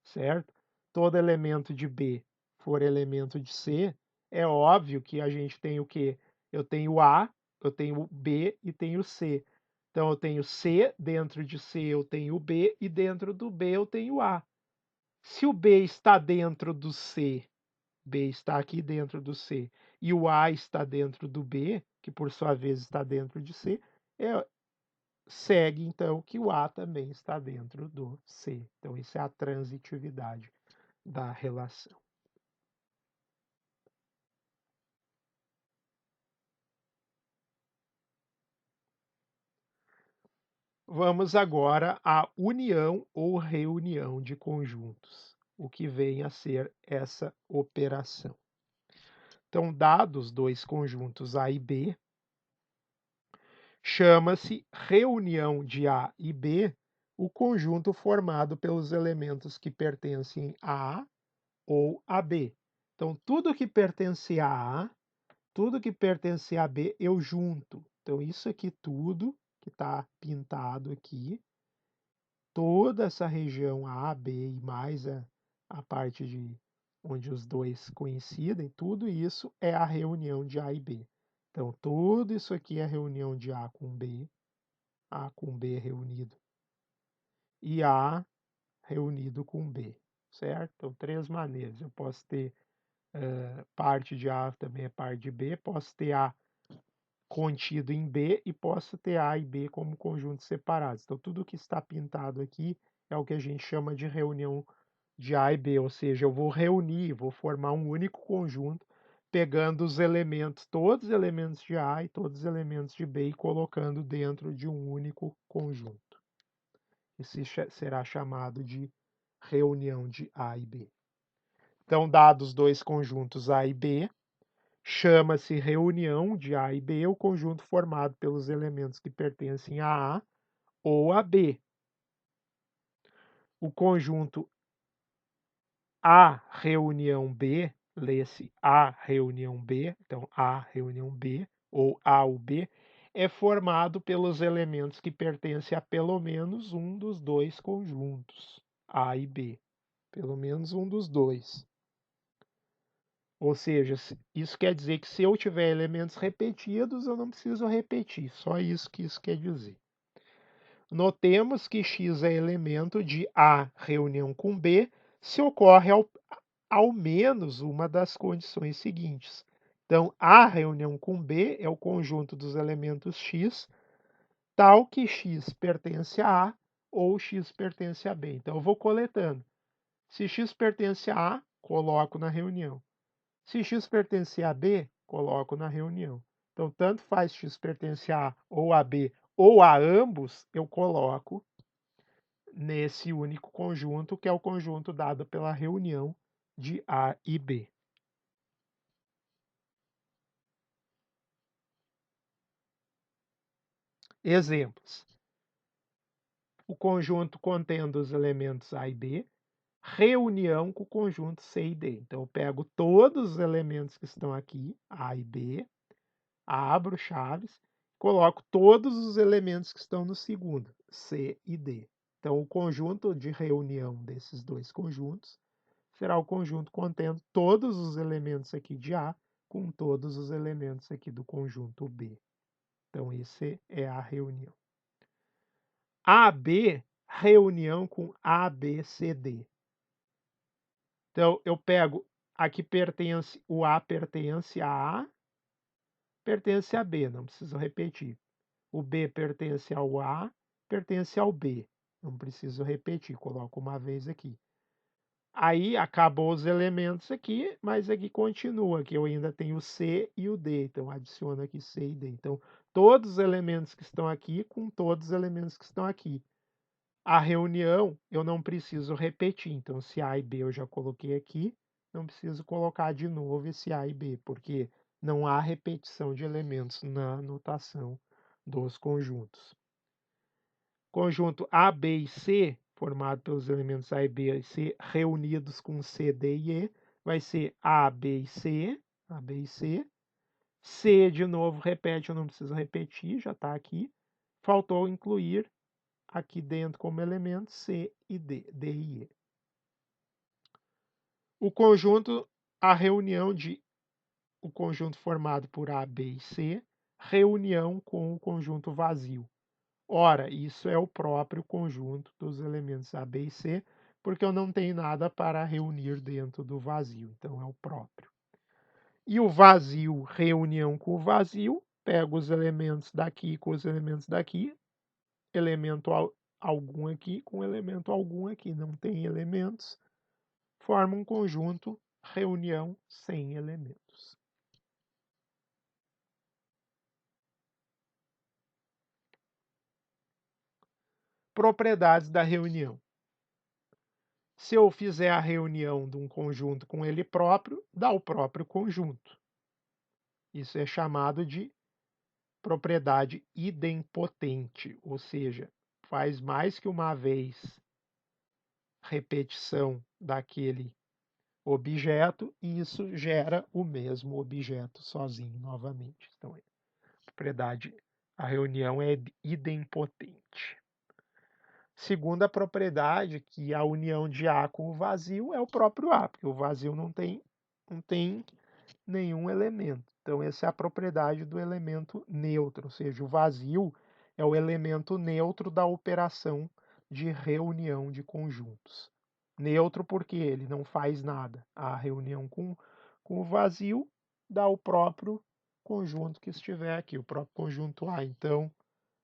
certo? Todo elemento de B for elemento de C, é óbvio que a gente tem o quê? Eu tenho A, eu tenho B e tenho C. Então eu tenho C, dentro de C eu tenho B e dentro do B eu tenho A. Se o B está dentro do C, B está aqui dentro do C, e o A está dentro do B, que por sua vez está dentro de C, segue então que o A também está dentro do C. Então, isso é a transitividade da relação. Vamos agora à união ou reunião de conjuntos, o que vem a ser essa operação. Então, dados dois conjuntos A e B, chama-se reunião de A e B o conjunto formado pelos elementos que pertencem a A ou a B. Então, tudo que pertence a A, tudo que pertence a B, eu junto. Então, isso aqui tudo que está pintado aqui, toda essa região A, B e mais a parte de onde os dois coincidem, tudo isso é a reunião de A e B. Então, tudo isso aqui é a reunião de A com B reunido, e A reunido com B, certo? Então, três maneiras. Eu posso ter parte de A também é parte de B, posso ter A contido em B e posso ter A e B como conjuntos separados. Então, tudo que está pintado aqui é o que a gente chama de reunião de A e B, ou seja, eu vou reunir, vou formar um único conjunto, pegando os elementos, todos os elementos de A e todos os elementos de B e colocando dentro de um único conjunto. Esse será chamado de reunião de A e B. Então, dados dois conjuntos A e B, chama-se reunião de A e B o conjunto formado pelos elementos que pertencem a A ou a B. O conjunto A reunião B, lê-se A reunião B, então A reunião B ou A ou B, é formado pelos elementos que pertencem a pelo menos um dos dois conjuntos, A e B. Pelo menos um dos dois. Ou seja, isso quer dizer que se eu tiver elementos repetidos, eu não preciso repetir. Só isso que isso quer dizer. Notemos que x é elemento de A reunião com B se ocorre ao menos uma das condições seguintes. Então, A reunião com B é o conjunto dos elementos x, tal que x pertence a A ou x pertence a B. Então, eu vou coletando. Se x pertence a A, coloco na reunião. Se x pertence a B, coloco na reunião. Então, tanto faz x pertence a ou a B ou a ambos, eu coloco nesse único conjunto, que é o conjunto dado pela reunião de A e B. Exemplos. O conjunto contendo os elementos A e B, reunião com o conjunto C e D. Então, eu pego todos os elementos que estão aqui, A e B, abro chaves, coloco todos os elementos que estão no segundo, C e D. Então, o conjunto de reunião desses dois conjuntos será o conjunto contendo todos os elementos aqui de A com todos os elementos aqui do conjunto B. Então, esse é a reunião. AB, reunião com ABCD. Então, eu pego, aqui pertence, o A pertence a A, pertence a B, não preciso repetir. O B pertence ao A, pertence ao B. Não preciso repetir, coloco uma vez aqui. Aí acabou os elementos aqui, mas aqui continua, que eu ainda tenho o C e o D. Então, adiciono aqui C e D. Então, todos os elementos que estão aqui com todos os elementos que estão aqui. A reunião eu não preciso repetir. Então, se A e B eu já coloquei aqui, não preciso colocar de novo esse A e B, porque não há repetição de elementos na notação dos conjuntos. Conjunto A, B e C, formado pelos elementos A e B e C, reunidos com C, D e E, vai ser A, B e C, A, B e C. C, de novo, repete, eu não preciso repetir, já está aqui. Faltou incluir aqui dentro como elementos C e D, D e E. O conjunto, a reunião de o conjunto formado por A, B e C, reunião com o conjunto vazio. Ora, isso é o próprio conjunto dos elementos A, B e C, porque eu não tenho nada para reunir dentro do vazio, então é o próprio. E o vazio, reunião com o vazio, pego os elementos daqui com os elementos daqui, elemento algum aqui com elemento algum aqui, não tem elementos, forma um conjunto, reunião sem elementos. Propriedades da reunião. Se eu fizer a reunião de um conjunto com ele próprio, dá o próprio conjunto. Isso é chamado de propriedade idempotente, ou seja, faz mais que uma vez repetição daquele objeto e isso gera o mesmo objeto sozinho novamente. Então, propriedade, a reunião é idempotente. Segunda propriedade, que a união de A com o vazio é o próprio A, porque o vazio não tem nenhum elemento. Então, essa é a propriedade do elemento neutro, ou seja, o vazio é o elemento neutro da operação de reunião de conjuntos. Neutro porque ele não faz nada. A reunião com o vazio dá o próprio conjunto que estiver aqui, o próprio conjunto A. Então,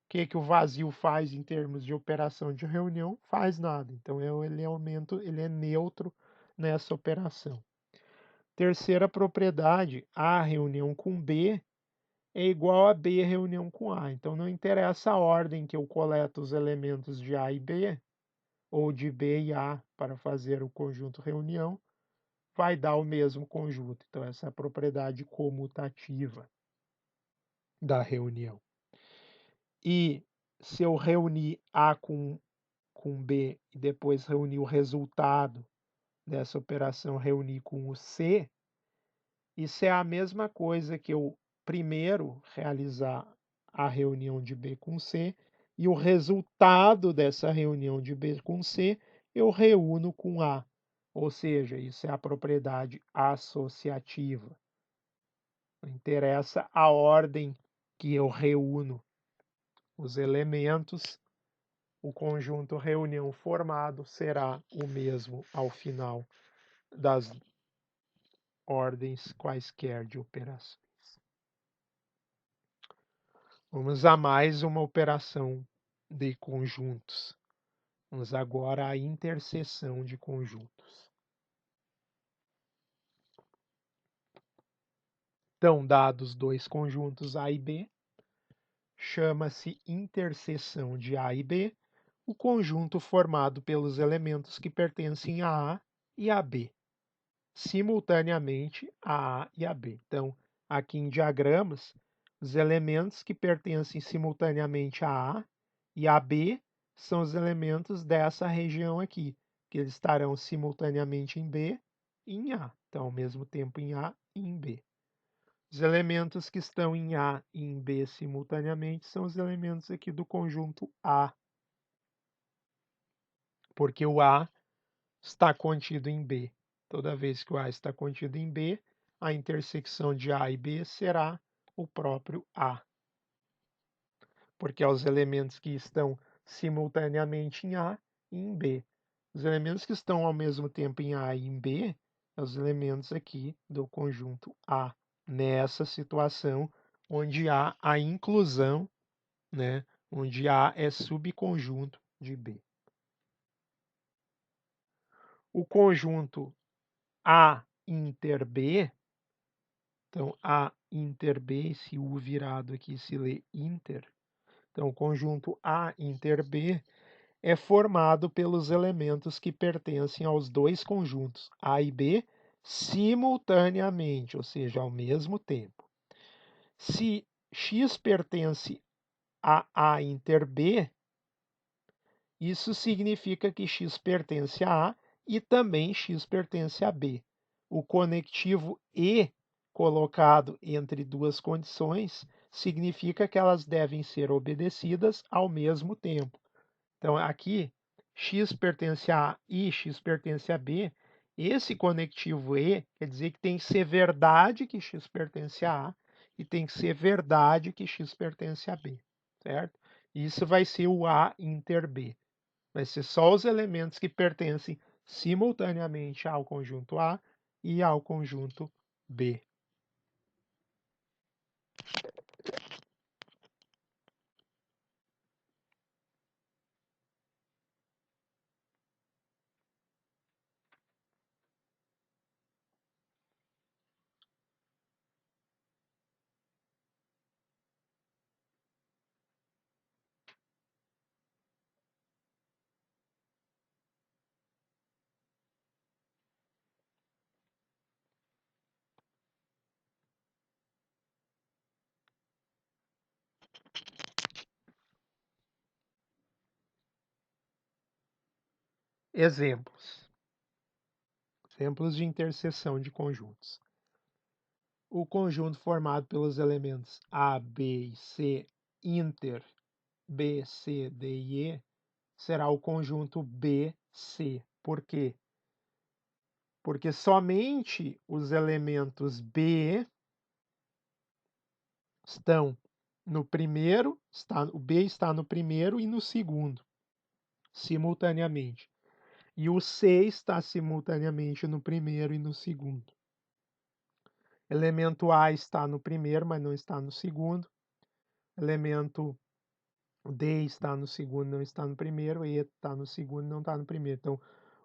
que o vazio faz em termos de operação de reunião? Faz nada. Então, ele é neutro nessa operação. Terceira propriedade, A reunião com B é igual a B reunião com A. Então, não interessa a ordem que eu coleto os elementos de A e B, ou de B e A para fazer o conjunto reunião, vai dar o mesmo conjunto. Então, essa é a propriedade comutativa da reunião. E se eu reunir A com B e depois reunir o resultado dessa operação, reunir com o C, isso é a mesma coisa que eu primeiro realizar a reunião de B com C e o resultado dessa reunião de B com C eu reúno com A. Ou seja, isso é a propriedade associativa. Não interessa a ordem que eu reúno os elementos, o conjunto reunião formado será o mesmo ao final das ordens quaisquer de operações. Vamos a mais uma operação de conjuntos. Vamos agora à interseção de conjuntos. Então, dados dois conjuntos A e B, chama-se interseção de A e B, o conjunto formado pelos elementos que pertencem a A e a B, simultaneamente a A e a B. Então, aqui em diagramas, os elementos que pertencem simultaneamente a A e a B são os elementos dessa região aqui, que eles estarão simultaneamente em B e em A. Então, ao mesmo tempo em A e em B. Os elementos que estão em A e em B simultaneamente são os elementos aqui do conjunto A, porque o A está contido em B. Toda vez que o A está contido em B, a intersecção de A e B será o próprio A, porque é os elementos que estão simultaneamente em A e em B. Os elementos que estão ao mesmo tempo em A e em B são os elementos aqui do conjunto A, nessa situação onde há a inclusão, né, onde A é subconjunto de B. O conjunto A inter B, então A inter B, esse U virado aqui se lê inter. Então, o conjunto A inter B é formado pelos elementos que pertencem aos dois conjuntos, A e B, simultaneamente, ou seja, ao mesmo tempo. Se X pertence a A inter B, isso significa que X pertence a A e também X pertence a B. O conectivo E colocado entre duas condições significa que elas devem ser obedecidas ao mesmo tempo. Então aqui, x pertence a A e x pertence a B, esse conectivo E quer dizer que tem que ser verdade que x pertence a A e tem que ser verdade que x pertence a B, certo? Isso vai ser o A inter B. Vai ser só os elementos que pertencem simultaneamente ao conjunto A e ao conjunto B. Exemplos. Exemplos de interseção de conjuntos. O conjunto formado pelos elementos A, B e C inter B, C, D e E será o conjunto BC. Por quê? Porque somente os elementos B estão no primeiro, o B está no primeiro e no segundo, simultaneamente. E o C está simultaneamente no primeiro e no segundo. Elemento A está no primeiro, mas não está no segundo. Elemento D está no segundo, não está no primeiro. E está no segundo, não está no primeiro. Então,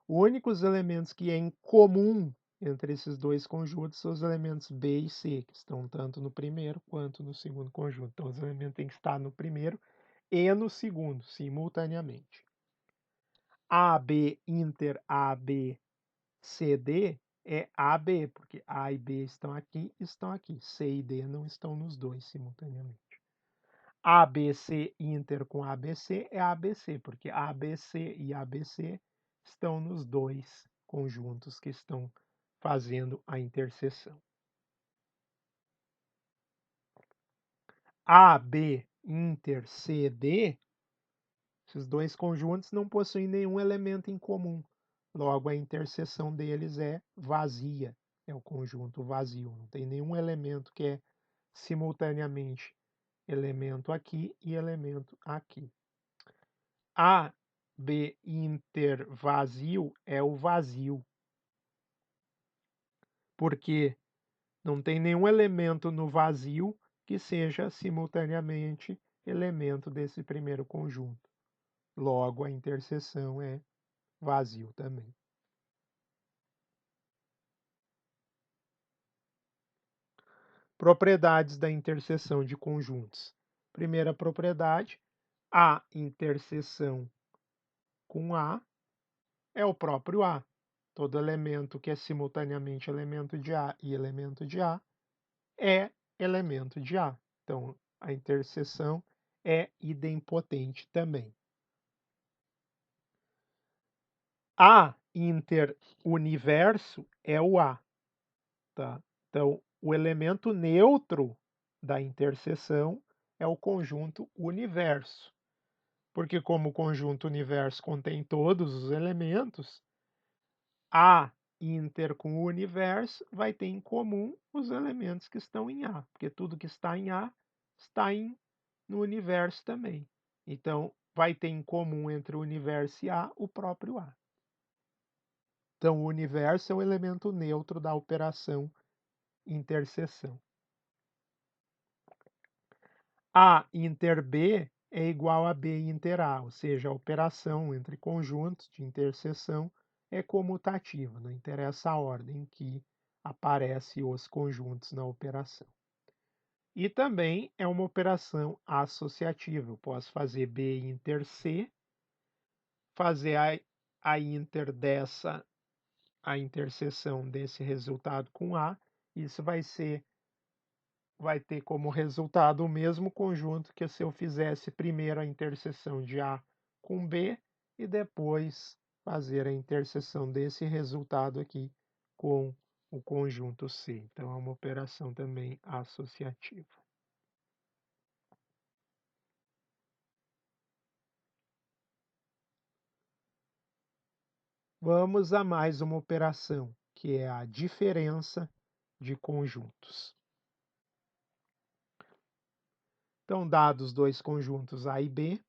os únicos elementos que é em comum entre esses dois conjuntos são os elementos B e C, que estão tanto no primeiro quanto no segundo conjunto. Então, os elementos têm que estar no primeiro e no segundo, simultaneamente. AB inter AB CD é AB, porque A e B estão aqui. C e D não estão nos dois simultaneamente. ABC inter com ABC é ABC, porque ABC e ABC estão nos dois conjuntos que estão fazendo a interseção. AB inter CD, esses dois conjuntos não possuem nenhum elemento em comum. Logo, a interseção deles é vazia, é o conjunto vazio. Não tem nenhum elemento que é simultaneamente elemento aqui e elemento aqui. A, B inter vazio é o vazio, porque não tem nenhum elemento no vazio que seja simultaneamente elemento desse primeiro conjunto. Logo, a interseção é vazio também. Propriedades da interseção de conjuntos. Primeira propriedade, a interseção com A é o próprio A. Todo elemento que é simultaneamente elemento de A e elemento de A é elemento de A. Então, a interseção é idempotente também. A interuniverso é o A. Tá? Então, o elemento neutro da interseção é o conjunto universo. Porque como o conjunto universo contém todos os elementos, A inter com o universo vai ter em comum os elementos que estão em A, porque tudo que está em A está no universo também. Então, vai ter em comum entre o universo e A o próprio A. Então, o universo é o elemento neutro da operação interseção. A inter B é igual a B inter A, ou seja, a operação entre conjuntos de interseção é comutativa, não interessa a ordem que aparecem os conjuntos na operação. E também é uma operação associativa. Eu posso fazer B inter C, fazer a inter a interseção desse resultado com A, isso vai ter como resultado o mesmo conjunto que se eu fizesse primeiro a interseção de A com B e depois fazer a interseção desse resultado aqui com o conjunto C. Então, é uma operação também associativa. Vamos a mais uma operação, que é a diferença de conjuntos. Então, dados dois conjuntos A e B,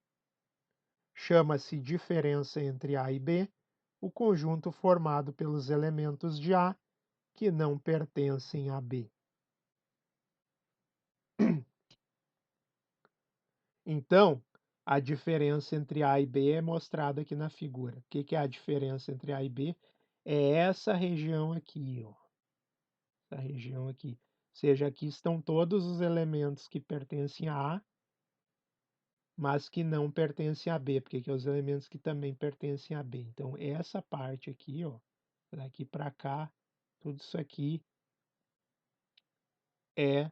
chama-se diferença entre A e B o conjunto formado pelos elementos de A que não pertencem a B. Então, a diferença entre A e B é mostrada aqui na figura. O que é a diferença entre A e B? É essa região aqui, ó. Essa região aqui. Ou seja, aqui estão todos os elementos que pertencem a A, mas que não pertencem a B, porque aqui são os elementos que também pertencem a B. Então, essa parte aqui, ó, daqui para cá, tudo isso aqui é,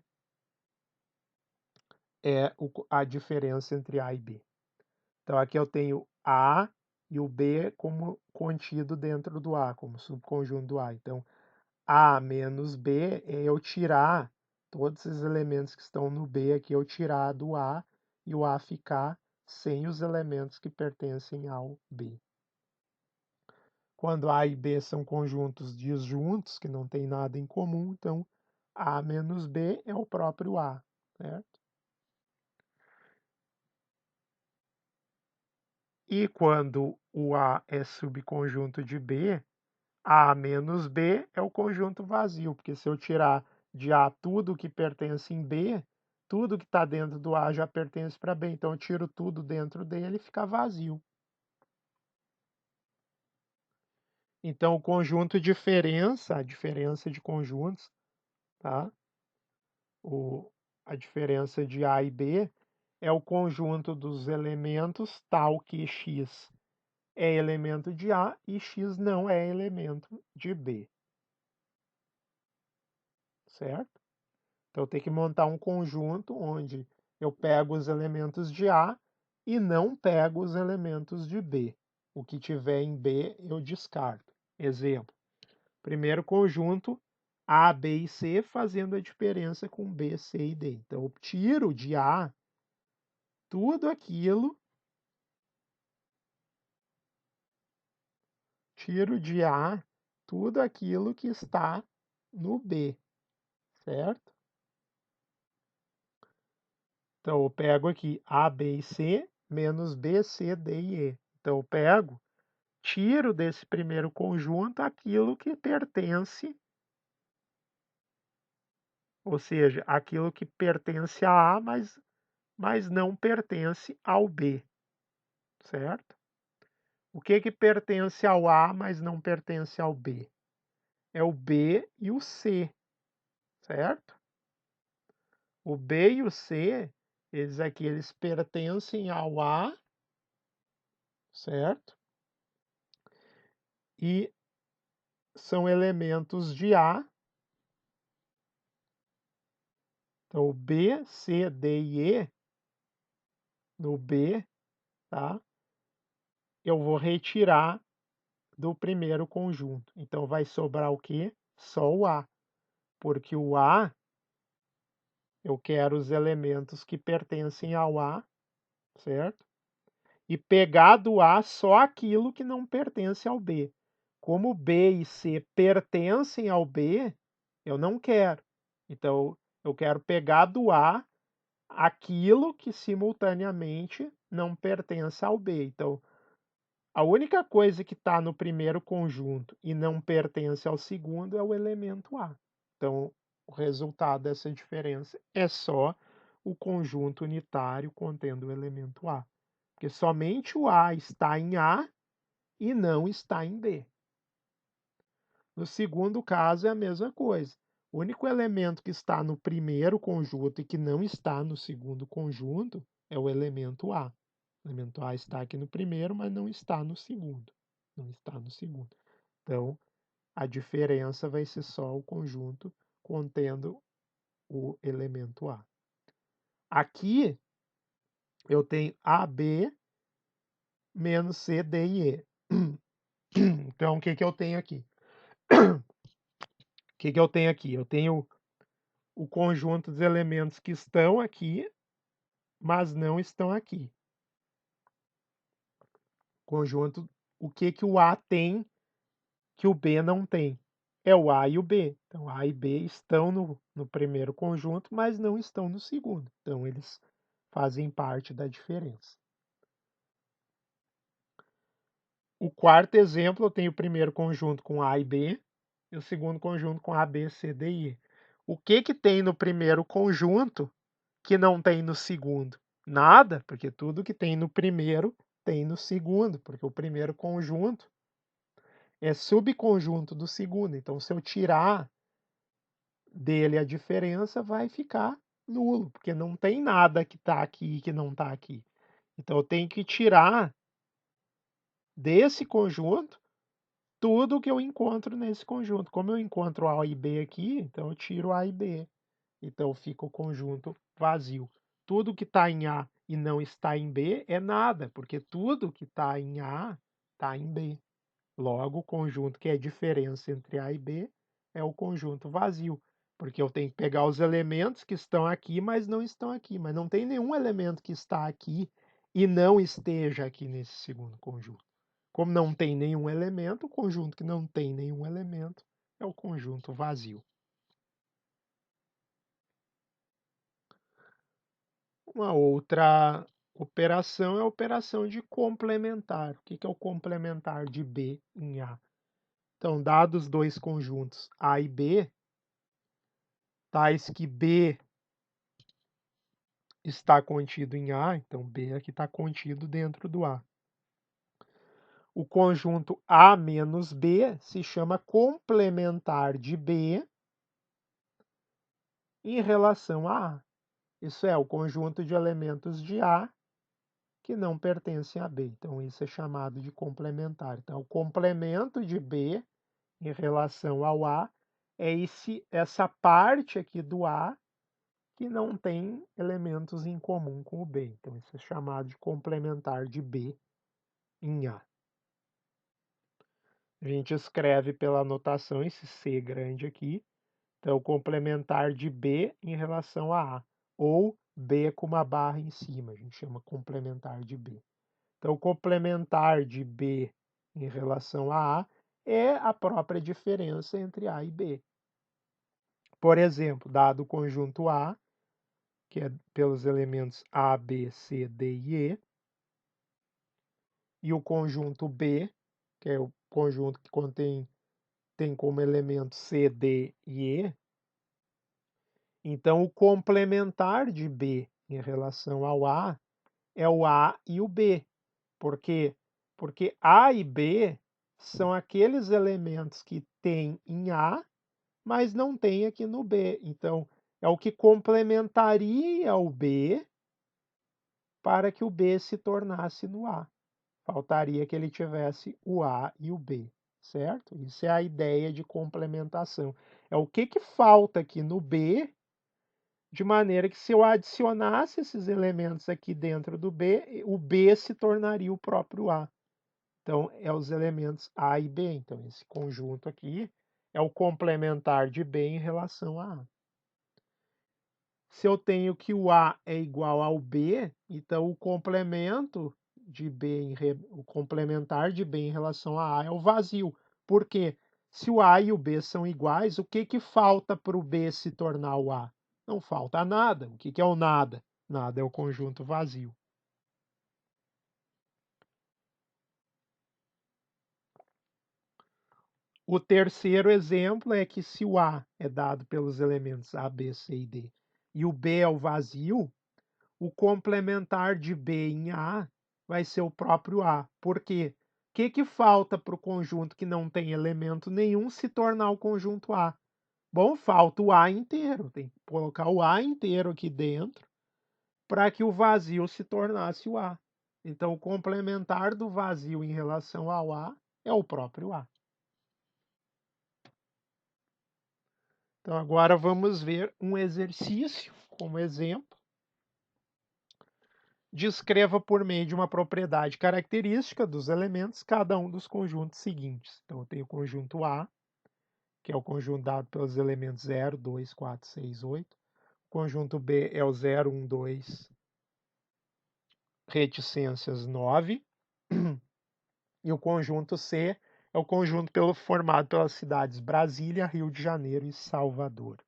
a diferença entre A e B. Então, aqui eu tenho A e o B como contido dentro do A, como subconjunto do A. Então, A menos B é eu tirar todos esses elementos que estão no B aqui, eu tirar do A e o A ficar sem os elementos que pertencem ao B. Quando A e B são conjuntos disjuntos, que não tem nada em comum, então A menos B é o próprio A, certo? E quando o A é subconjunto de B, A menos B é o conjunto vazio, porque se eu tirar de A tudo que pertence em B, tudo que está dentro do A já pertence para B, então eu tiro tudo dentro dele e fica vazio. Então, o conjunto diferença, a diferença de conjuntos, tá? A diferença de A e B é o conjunto dos elementos tal que x é elemento de A e x não é elemento de B, certo? Então, eu tenho que montar um conjunto onde eu pego os elementos de A e não pego os elementos de B. O que tiver em B, eu descarto. Exemplo, primeiro conjunto, A, B e C, fazendo a diferença com B, C e D. Então, eu tiro de A tudo aquilo, tiro de A tudo aquilo que está no B, certo? Então, eu pego aqui A, B e C, menos B, C, D e E. Então, eu pego, tiro desse primeiro conjunto aquilo que pertence, ou seja, aquilo que pertence a A, mas não pertence ao B, certo? O que pertence ao A, mas não pertence ao B? É o B e o C, certo? O B e o C, eles pertencem ao A, certo? E são elementos de A. Então, o B, C, D e E, no B, tá? Eu vou retirar do primeiro conjunto. Então, vai sobrar o quê? Só o A. Porque o A, eu quero os elementos que pertencem ao A, certo? E pegar do A só aquilo que não pertence ao B. Como B e C pertencem ao B, eu não quero. Então, eu quero pegar do A aquilo que simultaneamente não pertence ao B. Então, a única coisa que está no primeiro conjunto e não pertence ao segundo é o elemento A. Então, o resultado dessa diferença é só o conjunto unitário contendo o elemento A. Porque somente o A está em A e não está em B. No segundo caso é a mesma coisa. O único elemento que está no primeiro conjunto e que não está no segundo conjunto é o elemento A. O elemento A está aqui no primeiro, mas não está no segundo. Não está no segundo. Então, a diferença vai ser só o conjunto contendo o elemento A. Aqui eu tenho AB menos C, D e E. Então, o que eu tenho aqui? O que eu tenho aqui? Eu tenho o conjunto dos elementos que estão aqui, mas não estão aqui. Conjunto, o que o A tem que o B não tem? É o A e o B. Então, A e B estão no primeiro conjunto, mas não estão no segundo. Então, eles fazem parte da diferença. O quarto exemplo, eu tenho o primeiro conjunto com A e B, e o segundo conjunto com A, B, C, D e E. O que tem no primeiro conjunto que não tem no segundo? Nada, porque tudo que tem no primeiro tem no segundo, porque o primeiro conjunto é subconjunto do segundo. Então, se eu tirar dele a diferença, vai ficar nulo, porque não tem nada que está aqui e que não está aqui. Então, eu tenho que tirar desse conjunto tudo que eu encontro nesse conjunto. Como eu encontro A e B aqui, então eu tiro A e B. Então fica o conjunto vazio. Tudo que está em A e não está em B é nada, porque tudo que está em A está em B. Logo, o conjunto que é a diferença entre A e B é o conjunto vazio, porque eu tenho que pegar os elementos que estão aqui, mas não estão aqui. Mas não tem nenhum elemento que está aqui e não esteja aqui nesse segundo conjunto. Como não tem nenhum elemento, o conjunto que não tem nenhum elemento é o conjunto vazio. Uma outra operação é a operação de complementar. O que é o complementar de B em A? Então, dados dois conjuntos A e B, tais que B está contido em A, então B aqui está contido dentro do A. O conjunto A menos B se chama complementar de B em relação a A. Isso é o conjunto de elementos de A que não pertencem a B. Então, isso é chamado de complementar. Então, o complemento de B em relação ao A é essa parte aqui do A que não tem elementos em comum com o B. Então, isso é chamado de complementar de B em A. A gente escreve pela notação esse C grande aqui. Então, complementar de B em relação a A. Ou B com uma barra em cima. A gente chama complementar de B. Então, o complementar de B em relação a A é a própria diferença entre A e B. Por exemplo, dado o conjunto A, que é pelos elementos A, B, C, D e E, e o conjunto B, que é o conjunto que tem como elemento C, D e E, então o complementar de B em relação ao A é o A e o B. Por quê? Porque A e B são aqueles elementos que tem em A, mas não tem aqui no B. Então, é o que complementaria o B para que o B se tornasse no A. Faltaria que ele tivesse o A e o B, certo? Isso é a ideia de complementação. É o que falta aqui no B, de maneira que se eu adicionasse esses elementos aqui dentro do B, o B se tornaria o próprio A. Então, é os elementos A e B. Então, esse conjunto aqui é o complementar de B em relação a A. Se eu tenho que o A é igual ao B, então o complemento de B, o complementar de B em relação a A é o vazio. Por quê? Se o A e o B são iguais, o que falta para o B se tornar o A? Não falta nada. O que é o nada? Nada é o conjunto vazio. O terceiro exemplo é que se o A é dado pelos elementos A, B, C e D e o B é o vazio, o complementar de B em A vai ser o próprio A. Por quê? O que falta para o conjunto que não tem elemento nenhum se tornar o conjunto A? Bom, falta o A inteiro. Tem que colocar o A inteiro aqui dentro para que o vazio se tornasse o A. Então, o complementar do vazio em relação ao A é o próprio A. Então, agora vamos ver um exercício como exemplo. Descreva por meio de uma propriedade característica dos elementos cada um dos conjuntos seguintes. Então, eu tenho o conjunto A, que é o conjunto dado pelos elementos 0, 2, 4, 6, 8. O conjunto B é o 0, 1, 2, reticências 9. E o conjunto C é o conjunto formado pelas cidades Brasília, Rio de Janeiro e Salvador.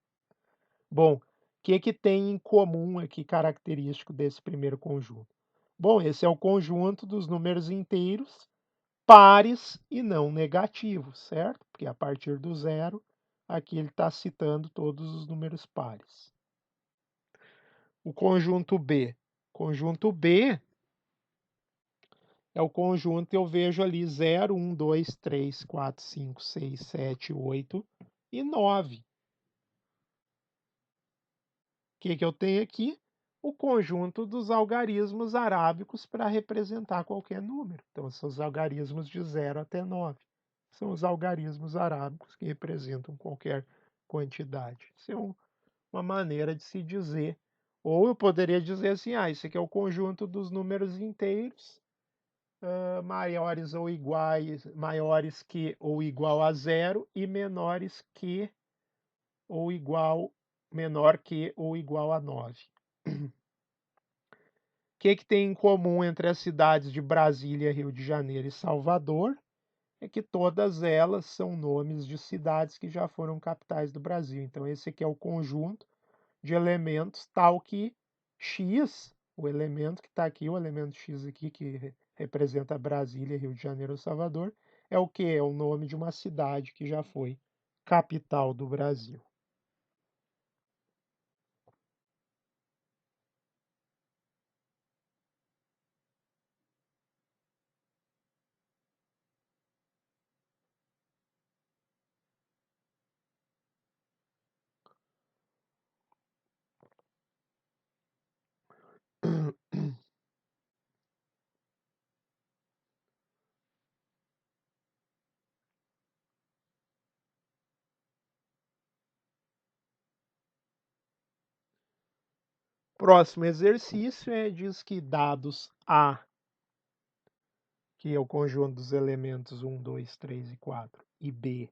Bom, o que tem em comum aqui característico desse primeiro conjunto? Bom, esse é o conjunto dos números inteiros, pares e não negativos, certo? Porque a partir do zero, aqui ele está citando todos os números pares. O conjunto B. Conjunto B é o conjunto, eu vejo ali 0, 1, 2, 3, 4, 5, 6, 7, 8 e 9. O que eu tenho aqui? O conjunto dos algarismos arábicos para representar qualquer número. Então, são os algarismos de 0 até 9. São os algarismos arábicos que representam qualquer quantidade. Isso é uma maneira de se dizer. Ou eu poderia dizer assim, isso aqui é o conjunto dos números inteiros maiores ou iguais, maiores que ou igual a zero e menores que ou igual, menor que ou igual a 9. O que tem em comum entre as cidades de Brasília, Rio de Janeiro e Salvador? É que todas elas são nomes de cidades que já foram capitais do Brasil. Então, esse aqui é o conjunto de elementos tal que X, o elemento que está aqui, o elemento X aqui, que representa Brasília, Rio de Janeiro ou Salvador, é o que? É o nome de uma cidade que já foi capital do Brasil. Próximo exercício diz que dados A, que é o conjunto dos elementos 1, 2, 3 e 4, e B,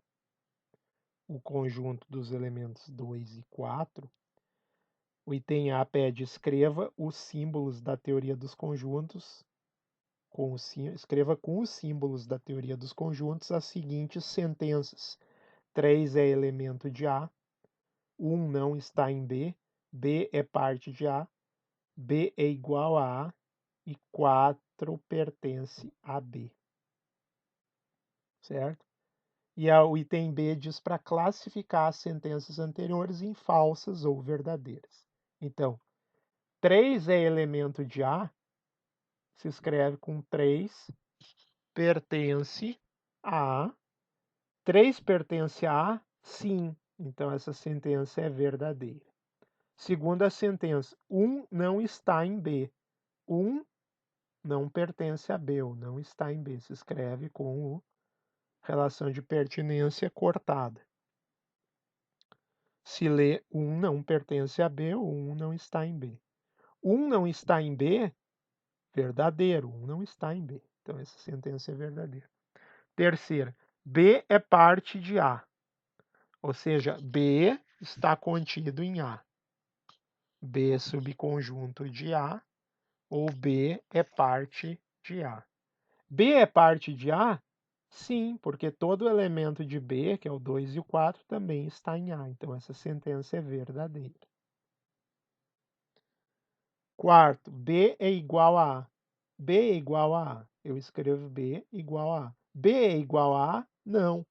o conjunto dos elementos 2 e 4, o item A pede escreva os símbolos da teoria dos conjuntos, escreva com os símbolos da teoria dos conjuntos as seguintes sentenças. 3 é elemento de A, 1 não está em B, B é parte de A, B é igual a A e 4 pertence a B. Certo? E o item B diz para classificar as sentenças anteriores em falsas ou verdadeiras. Então, 3 é elemento de A, se escreve com 3, pertence a. 3 pertence a A? Sim. Então, essa sentença é verdadeira. Segunda sentença, 1 não está em B. 1 não pertence a B, ou não está em B. Se escreve com relação de pertinência cortada. Se lê 1 não pertence a B, ou 1 não está em B. 1 não está em B, verdadeiro. 1 não está em B. Então, essa sentença é verdadeira. Terceira, B é parte de A. Ou seja, B está contido em A. B é subconjunto de A, ou B é parte de A. B é parte de A? Sim, porque todo elemento de B, que é o 2 e o 4, também está em A. Então, essa sentença é verdadeira. Quarto, B é igual a A. B é igual a A. Eu escrevo B igual a A. B é igual a A? Não,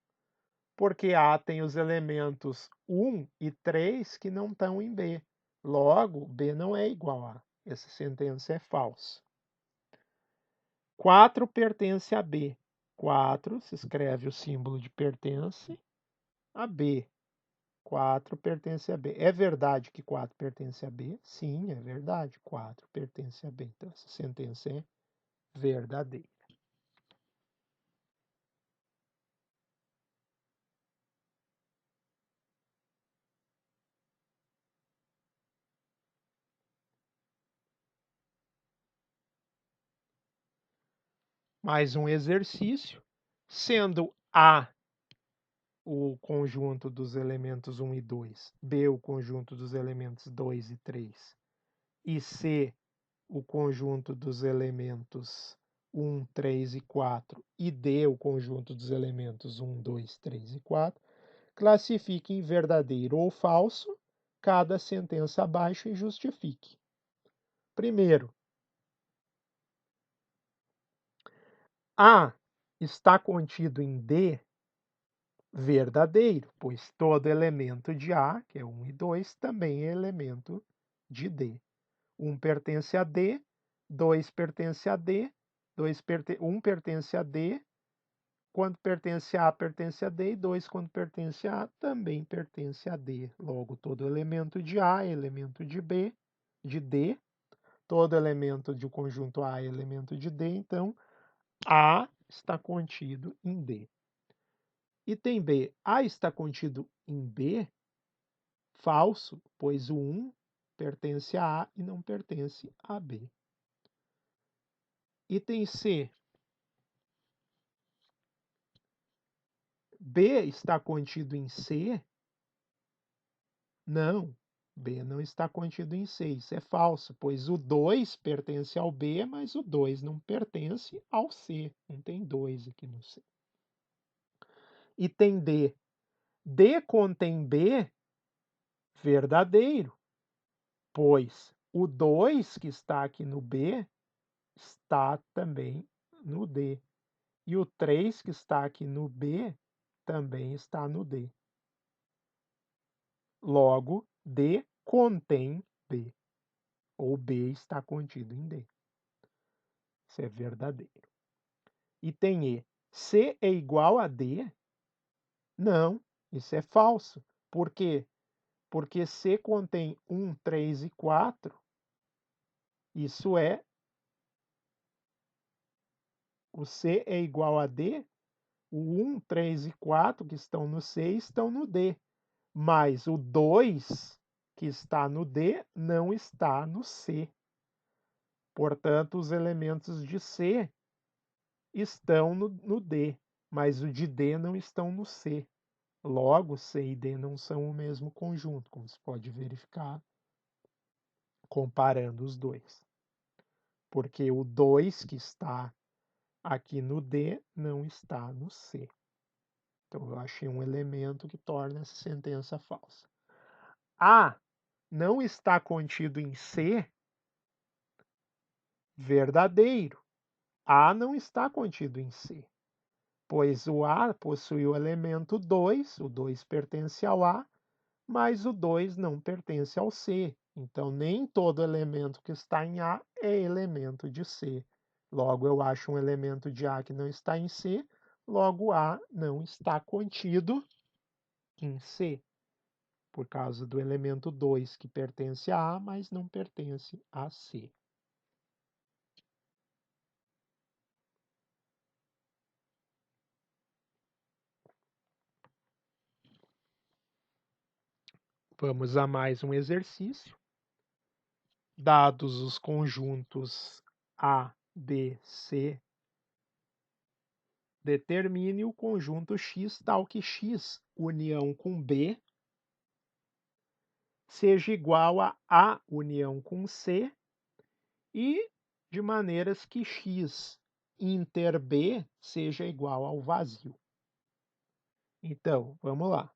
porque A tem os elementos 1 e 3 que não estão em B. Logo, B não é igual a A. Essa sentença é falsa. 4 pertence a B. 4 se escreve o símbolo de pertence a B. 4 pertence a B. É verdade que 4 pertence a B? Sim, é verdade. 4 pertence a B. Então, essa sentença é verdadeira. Mais um exercício. Sendo A o conjunto dos elementos 1 e 2, B o conjunto dos elementos 2 e 3, e C o conjunto dos elementos 1, 3 e 4, e D, o conjunto dos elementos 1, 2, 3 e 4, classifique em verdadeiro ou falso cada sentença abaixo e justifique. Primeiro, A está contido em D verdadeiro, pois todo elemento de A, que é 1 e 2, também é elemento de D. 1 pertence a D, 2 pertence a D, 1 pertence a D, quando pertence a pertence a D, e 2 quando pertence a também pertence a D. Logo, todo elemento de A é elemento de B, de D, todo elemento de conjunto A é elemento de D, então A está contido em D. Item B, A está contido em B? Falso, pois o 1 pertence a A e não pertence a B. Item C, B está contido em C? Não, B não está contido em C, isso é falso, pois o 2 pertence ao B, mas o 2 não pertence ao C, não tem 2 aqui no C. Item D, D contém B? Verdadeiro, pois o 2 que está aqui no B está também no D. E o 3 que está aqui no B também está no D. Logo, D contém B, ou B está contido em D. Isso é verdadeiro. Item E, C é igual a D? Não, isso é falso. Por quê? Porque C contém 1, 3 e 4. Isso é, o C é igual a D? O 1, 3 e 4 que estão no C estão no D. Mas o 2 que está no D não está no C. Portanto, os elementos de C estão no D, mas o de D não estão no C. Logo, C e D não são o mesmo conjunto, como se pode verificar comparando os dois. Porque o 2 que está aqui no D não está no C. Então, eu achei um elemento que torna essa sentença falsa. A não está contido em C? Verdadeiro. A não está contido em C, pois o A possui o elemento 2, o 2 pertence ao A, mas o 2 não pertence ao C. Então, nem todo elemento que está em A é elemento de C. Logo, eu acho um elemento de A que não está em C, logo A não está contido em C, por causa do elemento 2 que pertence a A, mas não pertence a C. Vamos a mais um exercício. Dados os conjuntos A, B, C, determine o conjunto X tal que X união com B seja igual a A união com C e de maneiras que X inter B seja igual ao vazio. Então, vamos lá.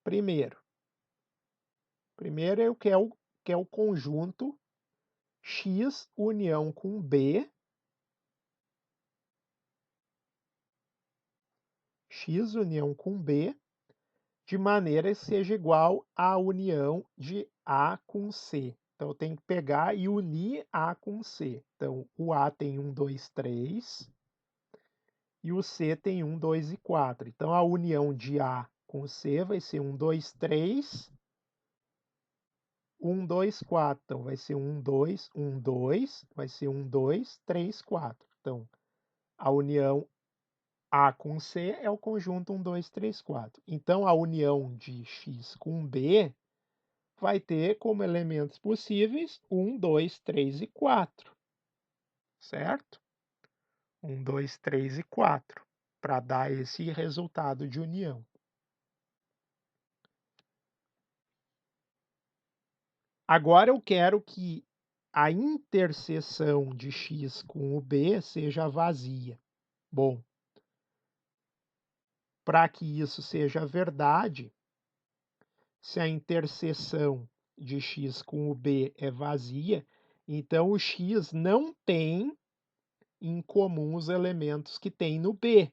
Primeiro eu quero o conjunto X união com B, X união com B, de maneira que seja igual à união de A com C. Então, eu tenho que pegar e unir A com C. Então, o A tem 1, 2, 3 e o C tem 1, 2 e 4. Então, a união de A com C vai ser 1, 2, 3, 1, 2, 4. Então, vai ser 1, 2, 1, 2, vai ser 1, 2, 3, 4. Então, a união A com C é o conjunto 1, 2, 3, 4. Então, a união de X com B vai ter como elementos possíveis 1, 2, 3 e 4, certo? 1, 2, 3 e 4, para dar esse resultado de união. Agora eu quero que a interseção de x com o b seja vazia. Bom, para que isso seja verdade, se a interseção de x com o b é vazia, então o x não tem em comum os elementos que tem no b.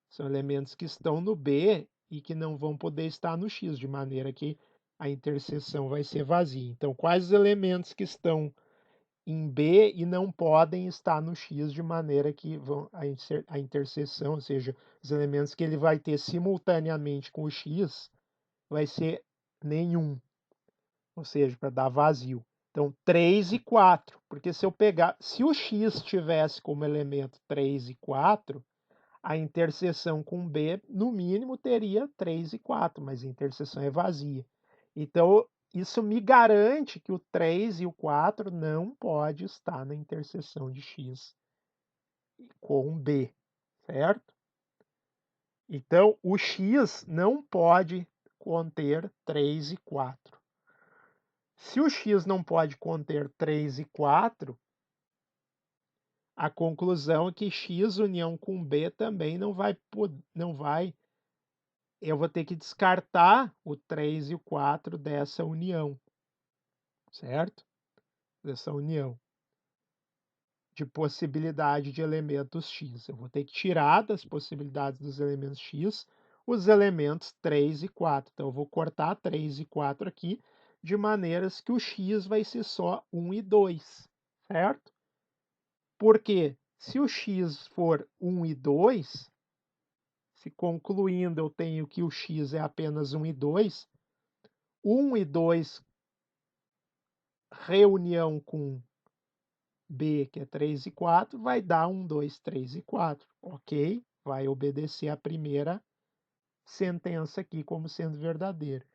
São elementos que estão no b e que não vão poder estar no x, de maneira que a interseção vai ser vazia. Então, quais os elementos que estão em B e não podem estar no X, de maneira que a interseção, ou seja, os elementos que ele vai ter simultaneamente com o X, vai ser nenhum, ou seja, para dar vazio. Então, 3 e 4, porque se o X tivesse como elemento 3 e 4, a interseção com B, no mínimo, teria 3 e 4, mas a interseção é vazia. Então, isso me garante que o 3 e o 4 não pode estar na interseção de X com B, certo? Então, o X não pode conter 3 e 4. Se o X não pode conter 3 e 4, a conclusão é que X união com B também não vai, eu vou ter que descartar o 3 e o 4 dessa união, certo? Dessa união de possibilidade de elementos x. Eu vou ter que tirar das possibilidades dos elementos x os elementos 3 e 4. Então, eu vou cortar 3 e 4 aqui, de maneiras que o x vai ser só 1 e 2, certo? Porque se o x for 1 e 2, se concluindo eu tenho que o x é apenas 1 e 2, 1 e 2 reunião com B, que é 3 e 4, vai dar 1, 2, 3 e 4. Ok? Vai obedecer a primeira sentença aqui como sendo verdadeira.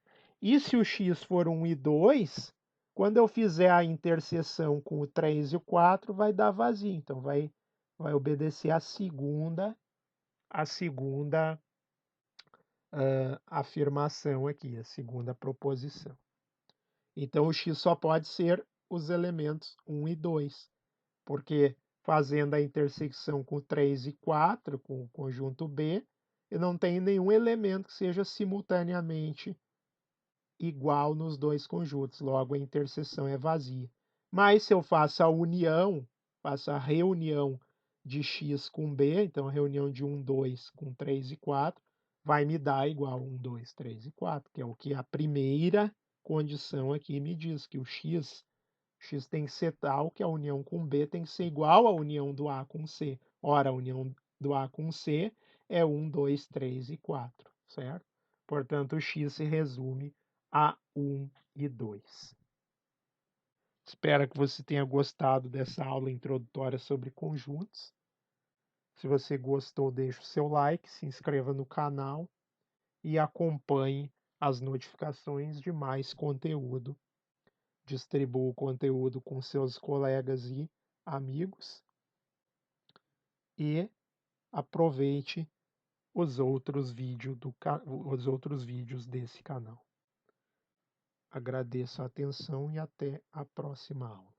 E se o x for 1 e 2, quando eu fizer a interseção com o 3 e o 4, vai dar vazio. Então, vai obedecer a segunda afirmação aqui, a segunda proposição. Então, o x só pode ser os elementos 1 e 2, porque fazendo a intersecção com 3 e 4, com o conjunto B, eu não tenho nenhum elemento que seja simultaneamente igual nos dois conjuntos, logo a interseção é vazia. Mas se eu faço a união, faço a reunião de x com B, então a reunião de 1, 2 com 3 e 4, vai me dar igual 1, 2, 3 e 4, que é o que a primeira condição aqui me diz, que o x tem que ser tal que a união com B tem que ser igual à união do A com C. Ora, a união do A com C é 1, 2, 3 e 4, certo? Portanto, o x se resume a 1 e 2. Espero que você tenha gostado dessa aula introdutória sobre conjuntos. Se você gostou, deixe o seu like, se inscreva no canal e acompanhe as notificações de mais conteúdo. Distribua o conteúdo com seus colegas e amigos e aproveite os outros vídeos desse canal. Agradeço a atenção e até a próxima aula.